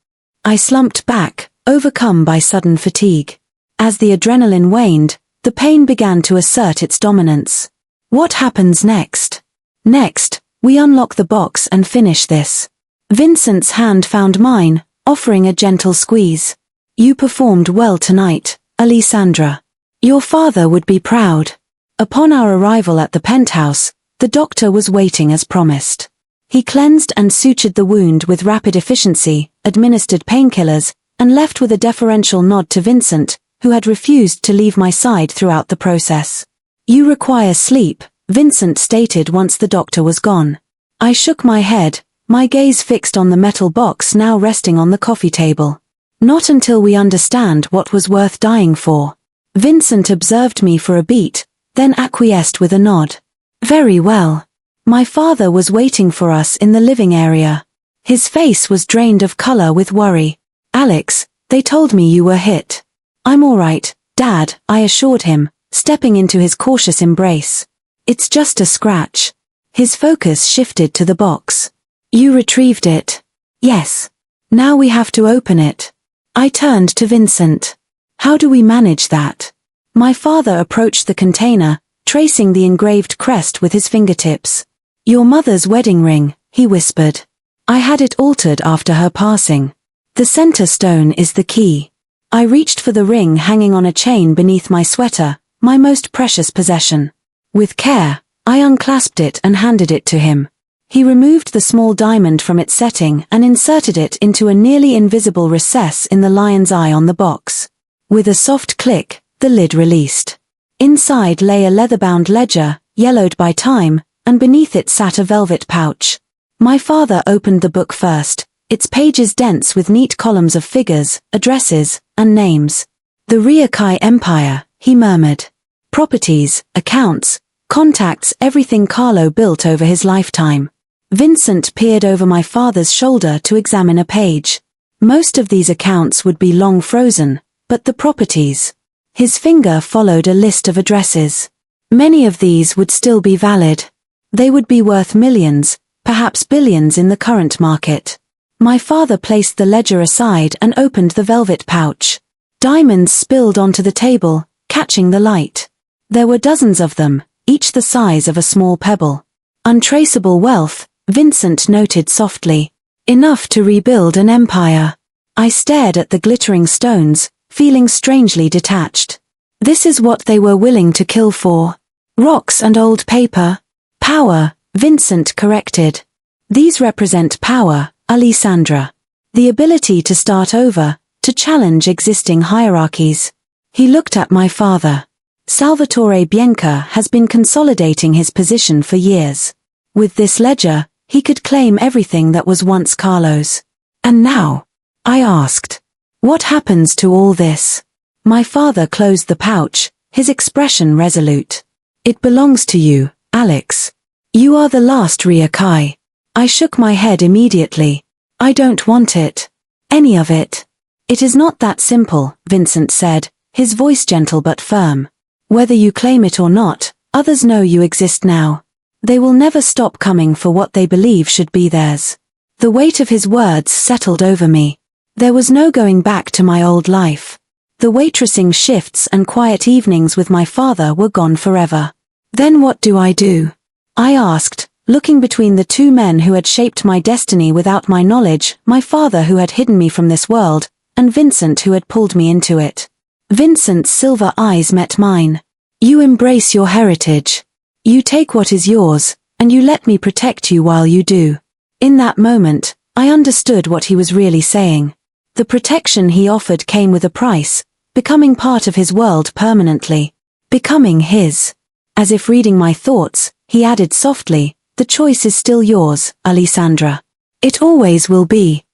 I slumped back, overcome by sudden fatigue. As the adrenaline waned, the pain began to assert its dominance. What happens next? Next, we unlock the box and finish this. Vincent's hand found mine, offering a gentle squeeze. You performed well tonight, Alisandra. Your father would be proud. Upon our arrival at the penthouse, the doctor was waiting as promised. He cleansed and sutured the wound with rapid efficiency, administered painkillers, and left with a deferential nod to Vincent, who had refused to leave my side throughout the process. You require sleep, Vincent stated once the doctor was gone. I shook my head, my gaze fixed on the metal box now resting on the coffee table. Not until we understand what was worth dying for. Vincent observed me for a beat, then acquiesced with a nod. Very well. My father was waiting for us in the living area. His face was drained of color with worry. Alex, they told me you were hit. I'm all right, Dad, I assured him, stepping into his cautious embrace. It's just a scratch. His focus shifted to the box. You retrieved it? Yes. Now we have to open it. I turned to Vincent. How do we manage that? My father approached the container, tracing the engraved crest with his fingertips. Your mother's wedding ring, he whispered. I had it altered after her passing. The center stone is the key. I reached for the ring hanging on a chain beneath my sweater, my most precious possession. With care, I unclasped it and handed it to him. He removed the small diamond from its setting and inserted it into a nearly invisible recess in the lion's eye on the box. With a soft click, the lid released. Inside lay a leather-bound ledger, yellowed by time, and beneath it sat a velvet pouch. My father opened the book first, its pages dense with neat columns of figures, addresses, and names. The Ryukai Empire, he murmured. Properties, accounts, contacts, everything Carlo built over his lifetime. Vincent peered over my father's shoulder to examine a page. Most of these accounts would be long frozen, but the properties. His finger followed a list of addresses. Many of these would still be valid. They would be worth millions, perhaps billions in the current market. My father placed the ledger aside and opened the velvet pouch. Diamonds spilled onto the table, catching the light. There were dozens of them, each the size of a small pebble. Untraceable wealth, Vincent noted softly. Enough to rebuild an empire. I stared at the glittering stones, feeling strangely detached. This is what they were willing to kill for. Rocks and old paper. Power, Vincent corrected. These represent power, Alisandra. The ability to start over, to challenge existing hierarchies. He looked at my father. Salvatore Bianca has been consolidating his position for years. With this ledger, he could claim everything that was once Carlo's. And now? I asked. What happens to all this? My father closed the pouch, his expression resolute. It belongs to you, Alex. You are the last Ryukai. I shook my head immediately. I don't want it. Any of it. It is not that simple, Vincent said, his voice gentle but firm. Whether you claim it or not, others know you exist now. They will never stop coming for what they believe should be theirs. The weight of his words settled over me. There was no going back to my old life. The waitressing shifts and quiet evenings with my father were gone forever. Then what do I do? I asked, looking between the two men who had shaped my destiny without my knowledge, my father who had hidden me from this world, and Vincent who had pulled me into it. Vincent's silver eyes met mine. You embrace your heritage. You take what is yours, and you let me protect you while you do. In that moment, I understood what he was really saying. The protection he offered came with a price, becoming part of his world permanently. Becoming his. As if reading my thoughts, he added softly, the choice is still yours, Alisandra. It always will be.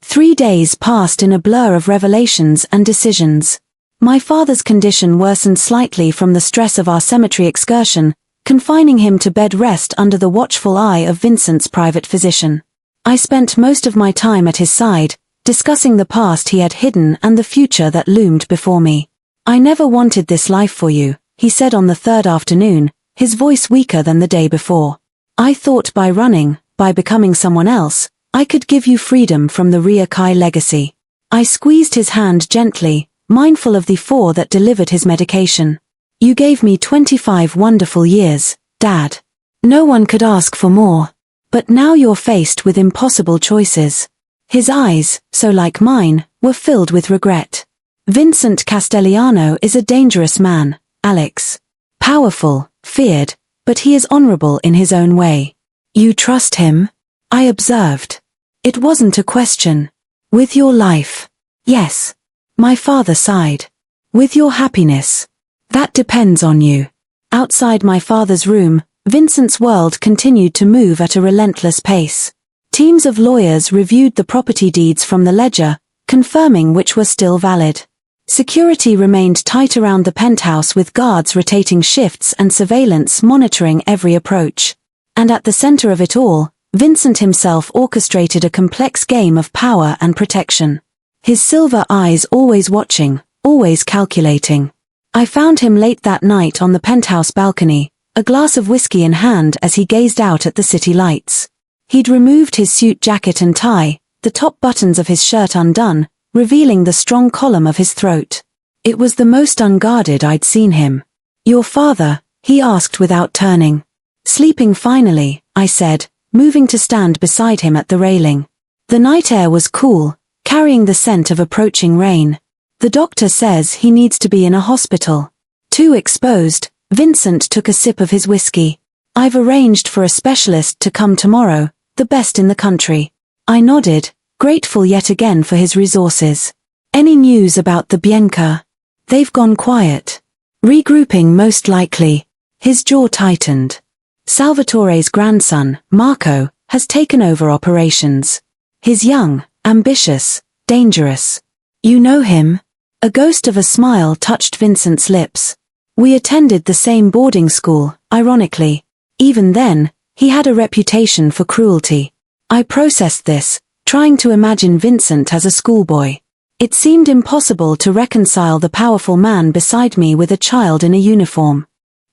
3 days passed in a blur of revelations and decisions. My father's condition worsened slightly from the stress of our cemetery excursion, confining him to bed rest under the watchful eye of Vincent's private physician. I spent most of my time at his side, discussing the past he had hidden and the future that loomed before me. I never wanted this life for you, he said on the third afternoon, his voice weaker than the day before. I thought by running, by becoming someone else, I could give you freedom from the Ryukai legacy. I squeezed his hand gently, mindful of the 4 that delivered his medication. You gave me 25 wonderful years, Dad. No one could ask for more. But now you're faced with impossible choices. His eyes, so like mine, were filled with regret. Vincent Castellano is a dangerous man, Alex. Powerful, feared, but he is honorable in his own way. You trust him? I observed. It wasn't a question. With your life? Yes. My father sighed. With your happiness? That depends on you. Outside my father's room, Vincent's world continued to move at a relentless pace. Teams of lawyers reviewed the property deeds from the ledger, confirming which were still valid. Security remained tight around the penthouse with guards rotating shifts and surveillance monitoring every approach. And at the center of it all, Vincent himself orchestrated a complex game of power and protection. His silver eyes always watching, always calculating. I found him late that night on the penthouse balcony, a glass of whiskey in hand as he gazed out at the city lights. He'd removed his suit jacket and tie, the top buttons of his shirt undone, revealing the strong column of his throat. It was the most unguarded I'd seen him. Your father? He asked without turning. Sleeping finally, I said, moving to stand beside him at the railing. The night air was cool, carrying the scent of approaching rain. The doctor says he needs to be in a hospital. Too exposed. Vincent took a sip of his whiskey. I've arranged for a specialist to come tomorrow, the best in the country. I nodded, grateful yet again for his resources. Any news about the Bianca? They've gone quiet. Regrouping most likely. His jaw tightened. Salvatore's grandson, Marco, has taken over operations. His young, Ambitious, dangerous. You know him? A ghost of a smile touched Vincent's lips. We attended the same boarding school, ironically. Even then, he had a reputation for cruelty. I processed this, trying to imagine Vincent as a schoolboy. It seemed impossible to reconcile the powerful man beside me with a child in a uniform.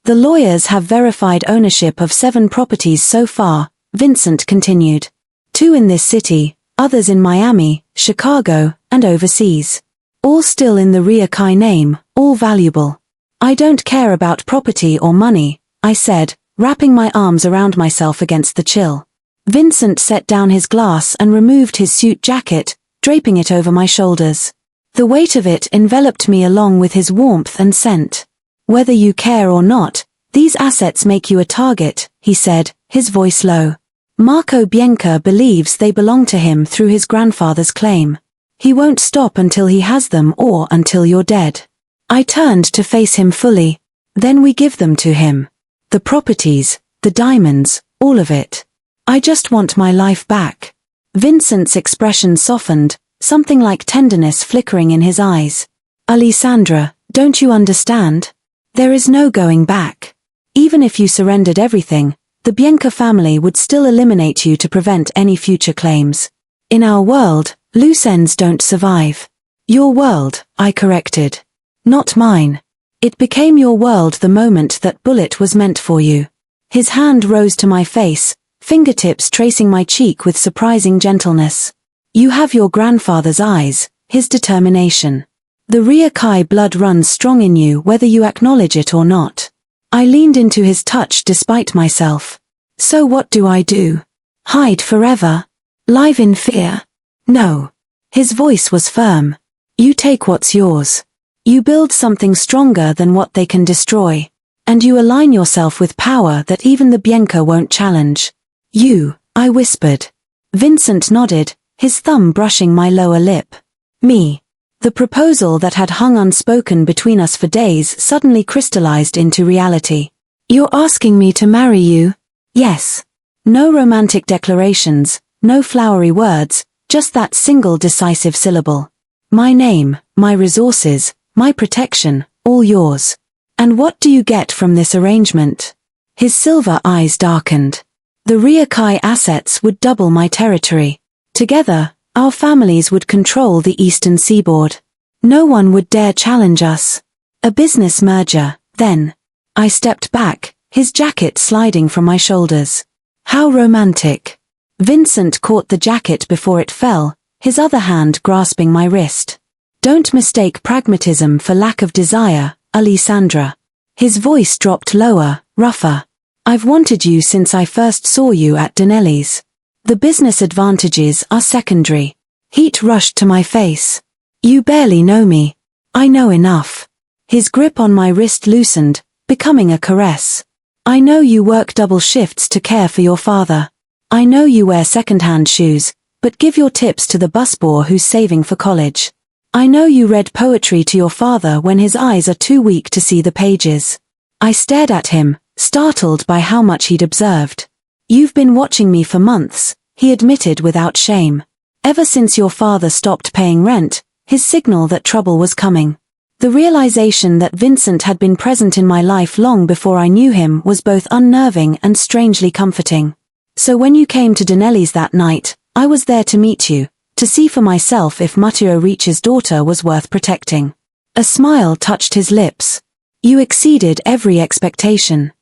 The lawyers have verified ownership of 7 properties so far, Vincent continued. 2 in this city, others in Miami, Chicago, and overseas. All still in the Ryokai name, all valuable. I don't care about property or money, I said, wrapping my arms around myself against the chill. Vincent set down his glass and removed his suit jacket, draping it over my shoulders. The weight of it enveloped me along with his warmth and scent. Whether you care or not, these assets make you a target, he said, his voice low. Marco Bianca believes they belong to him through his grandfather's claim. He won't stop until he has them or until you're dead. I turned to face him fully. Then we give them to him. The properties, the diamonds, all of it. I just want my life back. Vincent's expression softened, something like tenderness flickering in his eyes. Alisandra, don't you understand? There is no going back. Even if you surrendered everything, the Bianca family would still eliminate you to prevent any future claims. In our world, loose ends don't survive. Your world, I corrected. Not mine. It became your world the moment that bullet was meant for you. His hand rose to my face, fingertips tracing my cheek with surprising gentleness. You have your grandfather's eyes, his determination. The Ryokai blood runs strong in you whether you acknowledge it or not. I leaned into his touch despite myself. So what do I do? Hide forever? Live in fear? No. His voice was firm. You take what's yours. You build something stronger than what they can destroy. And you align yourself with power that even the Bianca won't challenge. You, I whispered. Vincent nodded, his thumb brushing my lower lip. Me. The proposal that had hung unspoken between us for days suddenly crystallized into reality. You're asking me to marry you? Yes. No romantic declarations, no flowery words, just that single decisive syllable. My name, my resources, my protection, all yours. And what do you get from this arrangement? His silver eyes darkened. The Ryokai assets would double my territory. Together, our families would control the eastern seaboard. No one would dare challenge us. A business merger, then. I stepped back, his jacket sliding from my shoulders. How romantic. Vincent caught the jacket before it fell, his other hand grasping my wrist. Don't mistake pragmatism for lack of desire, Alisandra. His voice dropped lower, rougher. I've wanted you since I first saw you at Dinelli's. The business advantages are secondary. Heat rushed to my face. You barely know me. I know enough. His grip on my wrist loosened, becoming a caress. I know you work double shifts to care for your father. I know you wear second-hand shoes, but give your tips to the busboy who's saving for college. I know you read poetry to your father when his eyes are too weak to see the pages. I stared at him, startled by how much he'd observed. You've been watching me for months, he admitted without shame. Ever since your father stopped paying rent, his signal that trouble was coming. The realization that Vincent had been present in my life long before I knew him was both unnerving and strangely comforting. So when you came to Dinelli's that night, I was there to meet you, to see for myself if Matteo Ricci's daughter was worth protecting. A smile touched his lips. You exceeded every expectation.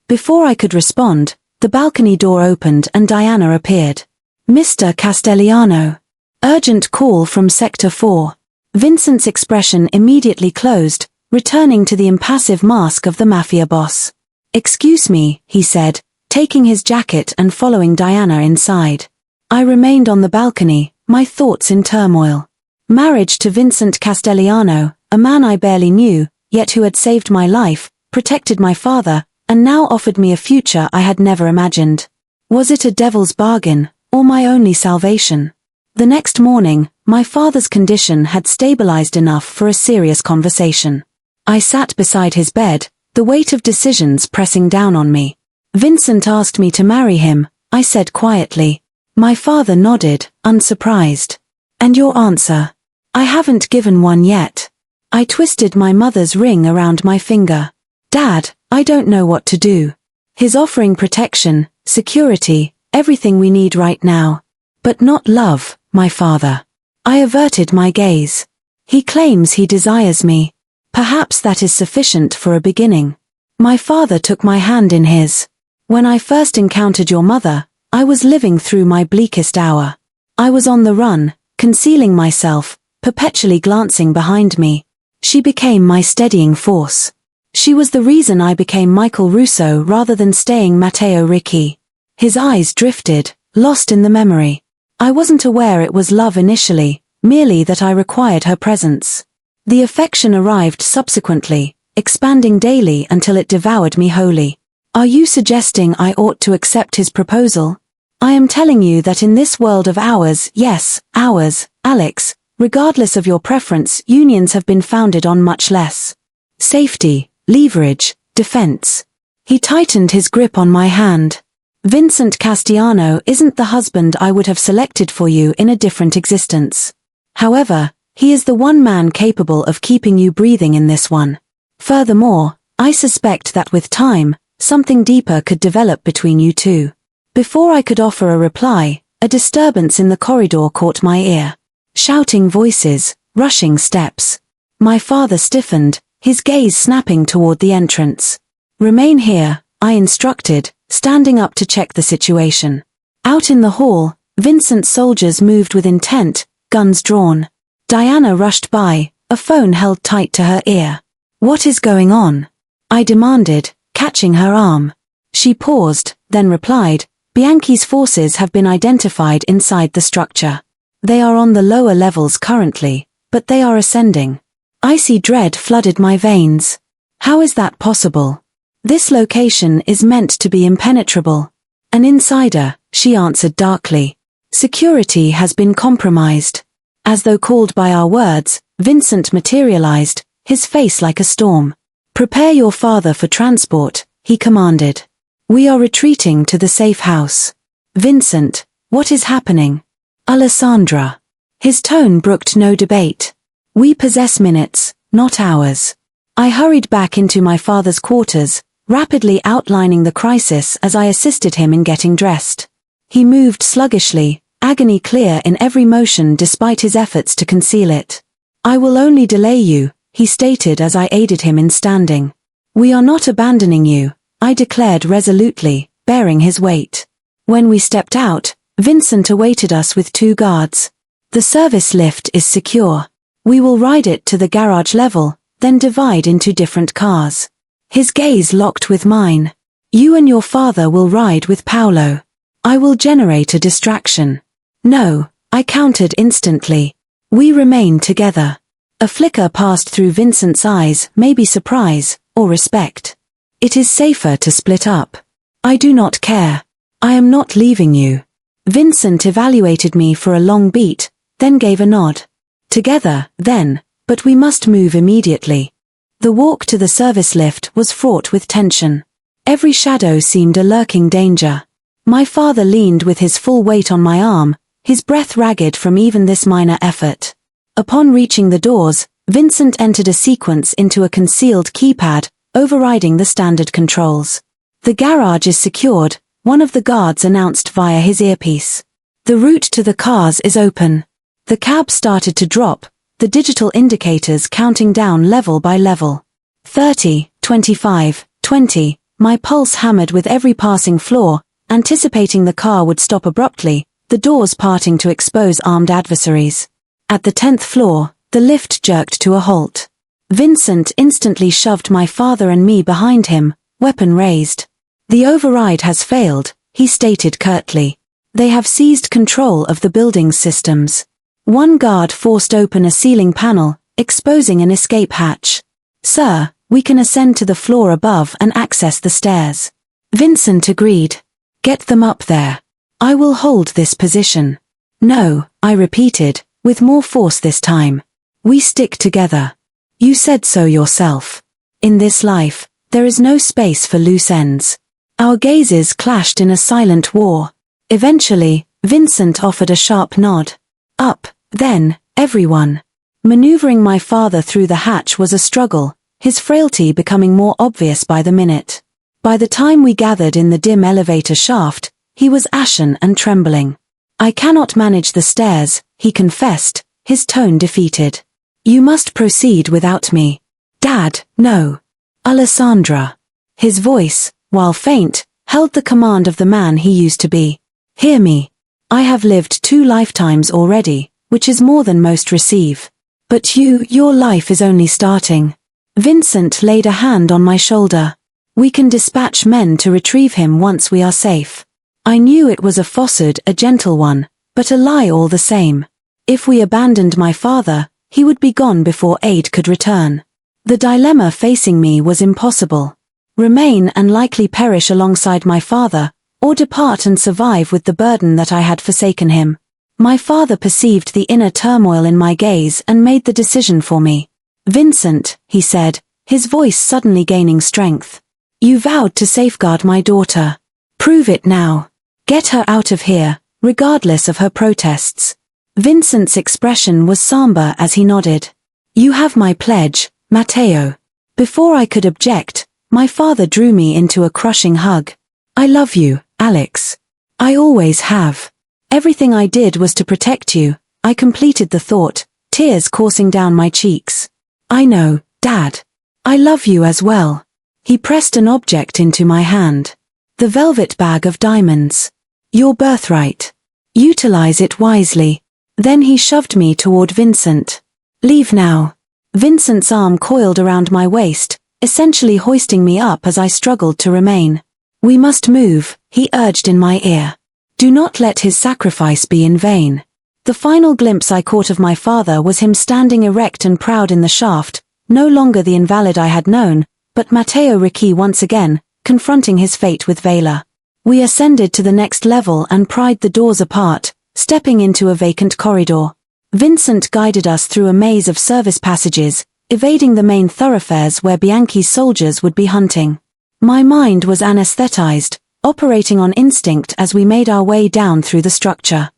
Before I could respond, the balcony door opened and Diana appeared. Mr. Castellano. Urgent call from Sector 4. Vincent's expression immediately closed, returning to the impassive mask of the Mafia boss. Excuse me, he said, taking his jacket and following Diana inside. I remained on the balcony, my thoughts in turmoil. Marriage to Vincent Castellano, a man I barely knew, yet who had saved my life, protected my father, and now offered me a future I had never imagined. Was it a devil's bargain, or my only salvation? The next morning, my father's condition had stabilized enough for a serious conversation. I sat beside his bed, the weight of decisions pressing down on me. Vincent asked me to marry him, I said quietly. My father nodded, unsurprised. And your answer? I haven't given one yet. I twisted my mother's ring around my finger. Dad, I don't know what to do. He's offering protection, security, everything we need right now. But not love, my father. I averted my gaze. He claims he desires me. Perhaps that is sufficient for a beginning. My father took my hand in his. When I first encountered your mother, I was living through my bleakest hour. I was on the run, concealing myself, perpetually glancing behind me. She became my steadying force. She was the reason I became Michael Russo rather than staying Matteo Ricci. His eyes drifted, lost in the memory. I wasn't aware it was love initially, merely that I required her presence. The affection arrived subsequently, expanding daily until it devoured me wholly. Are you suggesting I ought to accept his proposal? I am telling you that in this world of ours, yes, ours, Alex, regardless of your preference, unions have been founded on much less. Safety, leverage, defense. He tightened his grip on my hand. Vincent Castellano isn't the husband I would have selected for you in a different existence. However, he is the one man capable of keeping you breathing in this one. Furthermore, I suspect that with time, something deeper could develop between you two. Before I could offer a reply, a disturbance in the corridor caught my ear. Shouting voices, rushing steps. My father stiffened, his gaze snapping toward the entrance. Remain here, I instructed, standing up to check the situation. Out in the hall, Vincent's soldiers moved with intent, guns drawn. Diana rushed by, a phone held tight to her ear. What is going on? I demanded, catching her arm. She paused, then replied, Bianchi's forces have been identified inside the structure. They are on the lower levels currently, but they are ascending. Icy dread flooded my veins. How is that possible? This location is meant to be impenetrable. An insider, she answered darkly. Security has been compromised. As though called by our words, Vincent materialized, his face like a storm. Prepare your father for transport, he commanded. We are retreating to the safe house. Vincent, what is happening? Alisandra. His tone brooked no debate. We possess minutes, not hours. I hurried back into my father's quarters, rapidly outlining the crisis as I assisted him in getting dressed. He moved sluggishly, agony clear in every motion despite his efforts to conceal it. I will only delay you, he stated as I aided him in standing. We are not abandoning you, I declared resolutely, bearing his weight. When we stepped out, Vincent awaited us with 2 guards. The service lift is secure. We will ride it to the garage level, then divide into different cars. His gaze locked with mine. You and your father will ride with Paolo. I will generate a distraction. No, I countered instantly. We remain together. A flicker passed through Vincent's eyes, maybe surprise, or respect. It is safer to split up. I do not care. I am not leaving you. Vincent evaluated me for a long beat, then gave a nod. Together, then, but we must move immediately. The walk to the service lift was fraught with tension. Every shadow seemed a lurking danger. My father leaned with his full weight on my arm, his breath ragged from even this minor effort. Upon reaching the doors, Vincent entered a sequence into a concealed keypad, overriding the standard controls. The garage is secured, one of the guards announced via his earpiece. The route to the cars is open. The cab started to drop, the digital indicators counting down level by level. 30, 25, 20, my pulse hammered with every passing floor, anticipating the car would stop abruptly, the doors parting to expose armed adversaries. At the 10th floor, the lift jerked to a halt. Vincent instantly shoved my father and me behind him, weapon raised. The override has failed, he stated curtly. They have seized control of the building's systems. One guard forced open a ceiling panel, exposing an escape hatch. Sir, we can ascend to the floor above and access the stairs. Vincent agreed. Get them up there. I will hold this position. No, I repeated, with more force this time. We stick together. You said so yourself. In this life, there is no space for loose ends. Our gazes clashed in a silent war. Eventually, Vincent offered a sharp nod. Up, Then, everyone. Maneuvering my father through the hatch was a struggle, his frailty becoming more obvious by the minute. By the time we gathered in the dim elevator shaft, he was ashen and trembling. I cannot manage the stairs, he confessed, his tone defeated. You must proceed without me. Dad, no. Alisandra. His voice, while faint, held the command of the man he used to be. Hear me. I have lived 2 lifetimes already, which is more than most receive. But your life is only starting. Vincent laid a hand on my shoulder. We can dispatch men to retrieve him once we are safe. I knew it was a falsehood, a gentle one, but a lie all the same. If we abandoned my father, he would be gone before aid could return. The dilemma facing me was impossible. Remain and likely perish alongside my father, or depart and survive with the burden that I had forsaken him. My father perceived the inner turmoil in my gaze and made the decision for me. Vincent, he said, his voice suddenly gaining strength. You vowed to safeguard my daughter. Prove it now. Get her out of here, regardless of her protests. Vincent's expression was somber as he nodded. You have my pledge, Matteo. Before I could object, my father drew me into a crushing hug. I love you, Alex. I always have. Everything I did was to protect you, I completed the thought, tears coursing down my cheeks. I know, Dad. I love you as well. He pressed an object into my hand. The velvet bag of diamonds. Your birthright. Utilize it wisely. Then he shoved me toward Vincent. Leave now. Vincent's arm coiled around my waist, essentially hoisting me up as I struggled to remain. We must move, he urged in my ear. Do not let his sacrifice be in vain. The final glimpse I caught of my father was him standing erect and proud in the shaft, no longer the invalid I had known, but Matteo Ricci once again, confronting his fate with valor. We ascended to the next level and pried the doors apart, stepping into a vacant corridor. Vincent guided us through a maze of service passages, evading the main thoroughfares where Bianchi's soldiers would be hunting. My mind was anesthetized, operating on instinct as we made our way down through the structure.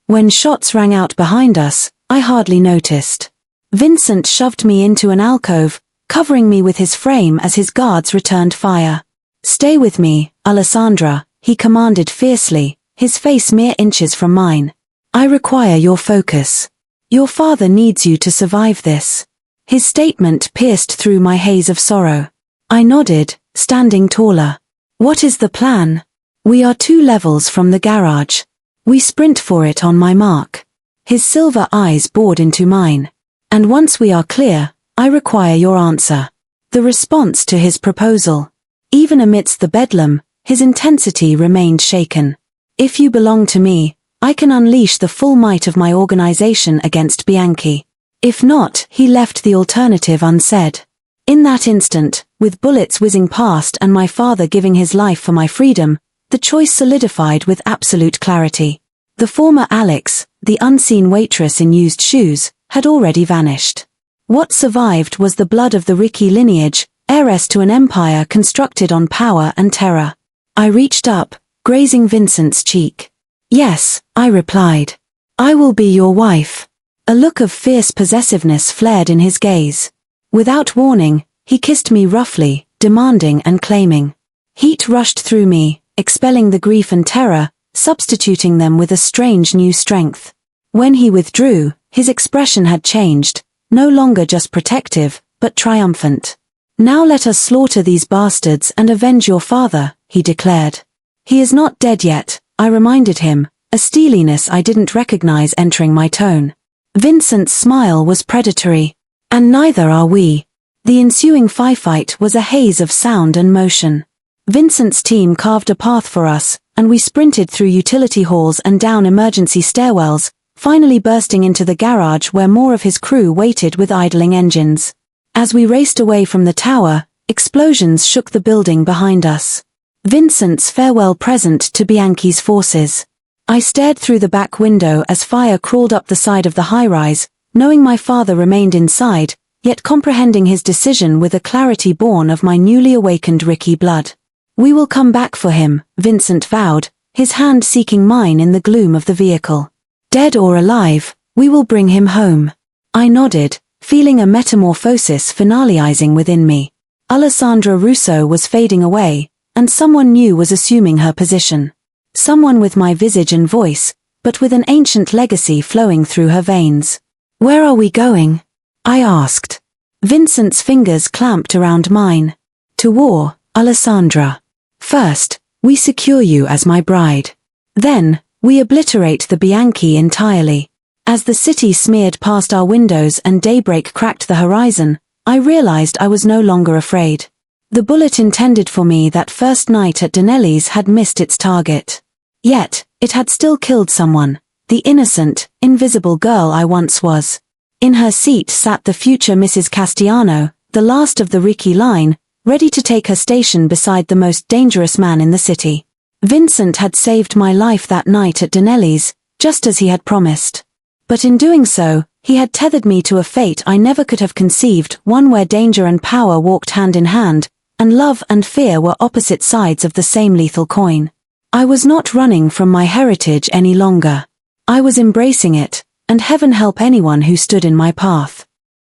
When shots rang out behind us, I hardly noticed. Vincent shoved me into an alcove, covering me with his frame as his guards returned fire. Stay with me, Alisandra, he commanded fiercely, his face mere inches from mine. I require your focus. Your father needs you to survive this. His statement pierced through my haze of sorrow. I nodded, standing taller. What is the plan? We are 2 levels from the garage. We sprint for it on my mark. His silver eyes bored into mine. And once we are clear, I require your answer. The response to his proposal. Even amidst the bedlam, his intensity remained shaken. If you belong to me, I can unleash the full might of my organization against Bianchi. If not, he left the alternative unsaid. In that instant, with bullets whizzing past and my father giving his life for my freedom, the choice solidified with absolute clarity. The former Alex, the unseen waitress in used shoes, had already vanished. What survived was the blood of the Ricci lineage, heiress to an empire constructed on power and terror. I reached up, grazing Vincent's cheek. Yes, I replied. I will be your wife. A look of fierce possessiveness flared in his gaze. Without warning, he kissed me roughly, demanding and claiming. Heat rushed through me, expelling the grief and terror, substituting them with a strange new strength. When he withdrew, his expression had changed, no longer just protective, but triumphant. Now let us slaughter these bastards and avenge your father, he declared. He is not dead yet, I reminded him, a steeliness I didn't recognize entering my tone. Vincent's smile was predatory. And neither are we. The ensuing firefight was a haze of sound and motion. Vincent's team carved a path for us, and we sprinted through utility halls and down emergency stairwells, finally bursting into the garage where more of his crew waited with idling engines. As we raced away from the tower, explosions shook the building behind us. Vincent's farewell present to Bianchi's forces. I stared through the back window as fire crawled up the side of the high-rise, knowing my father remained inside, yet comprehending his decision with a clarity born of my newly awakened Ricci blood. We will come back for him, Vincent vowed, his hand seeking mine in the gloom of the vehicle. Dead or alive, We will bring him home. I nodded, feeling a metamorphosis finalizing within me. Alisandra Russo was fading away, and someone new was assuming her position. Someone with my visage and voice, but with an ancient legacy flowing through her veins. Where are we going? I asked. Vincent's fingers clamped around mine. To war, Alisandra. First, we secure you as my bride. Then, we obliterate the Bianchi entirely. As the city smeared past our windows and daybreak cracked the horizon, I realized I was no longer afraid. The bullet intended for me that first night at Dinelli's had missed its target. Yet, it had still killed someone, the innocent, invisible girl I once was. In her seat sat the future Mrs. Castellano, the last of the Ricci line, ready to take her station beside the most dangerous man in the city. Vincent had saved my life that night at Dinelli's, just as he had promised. But in doing so, he had tethered me to a fate I never could have conceived, one where danger and power walked hand in hand, and love and fear were opposite sides of the same lethal coin. I was not running from my heritage any longer. I was embracing it, and heaven help anyone who stood in my path.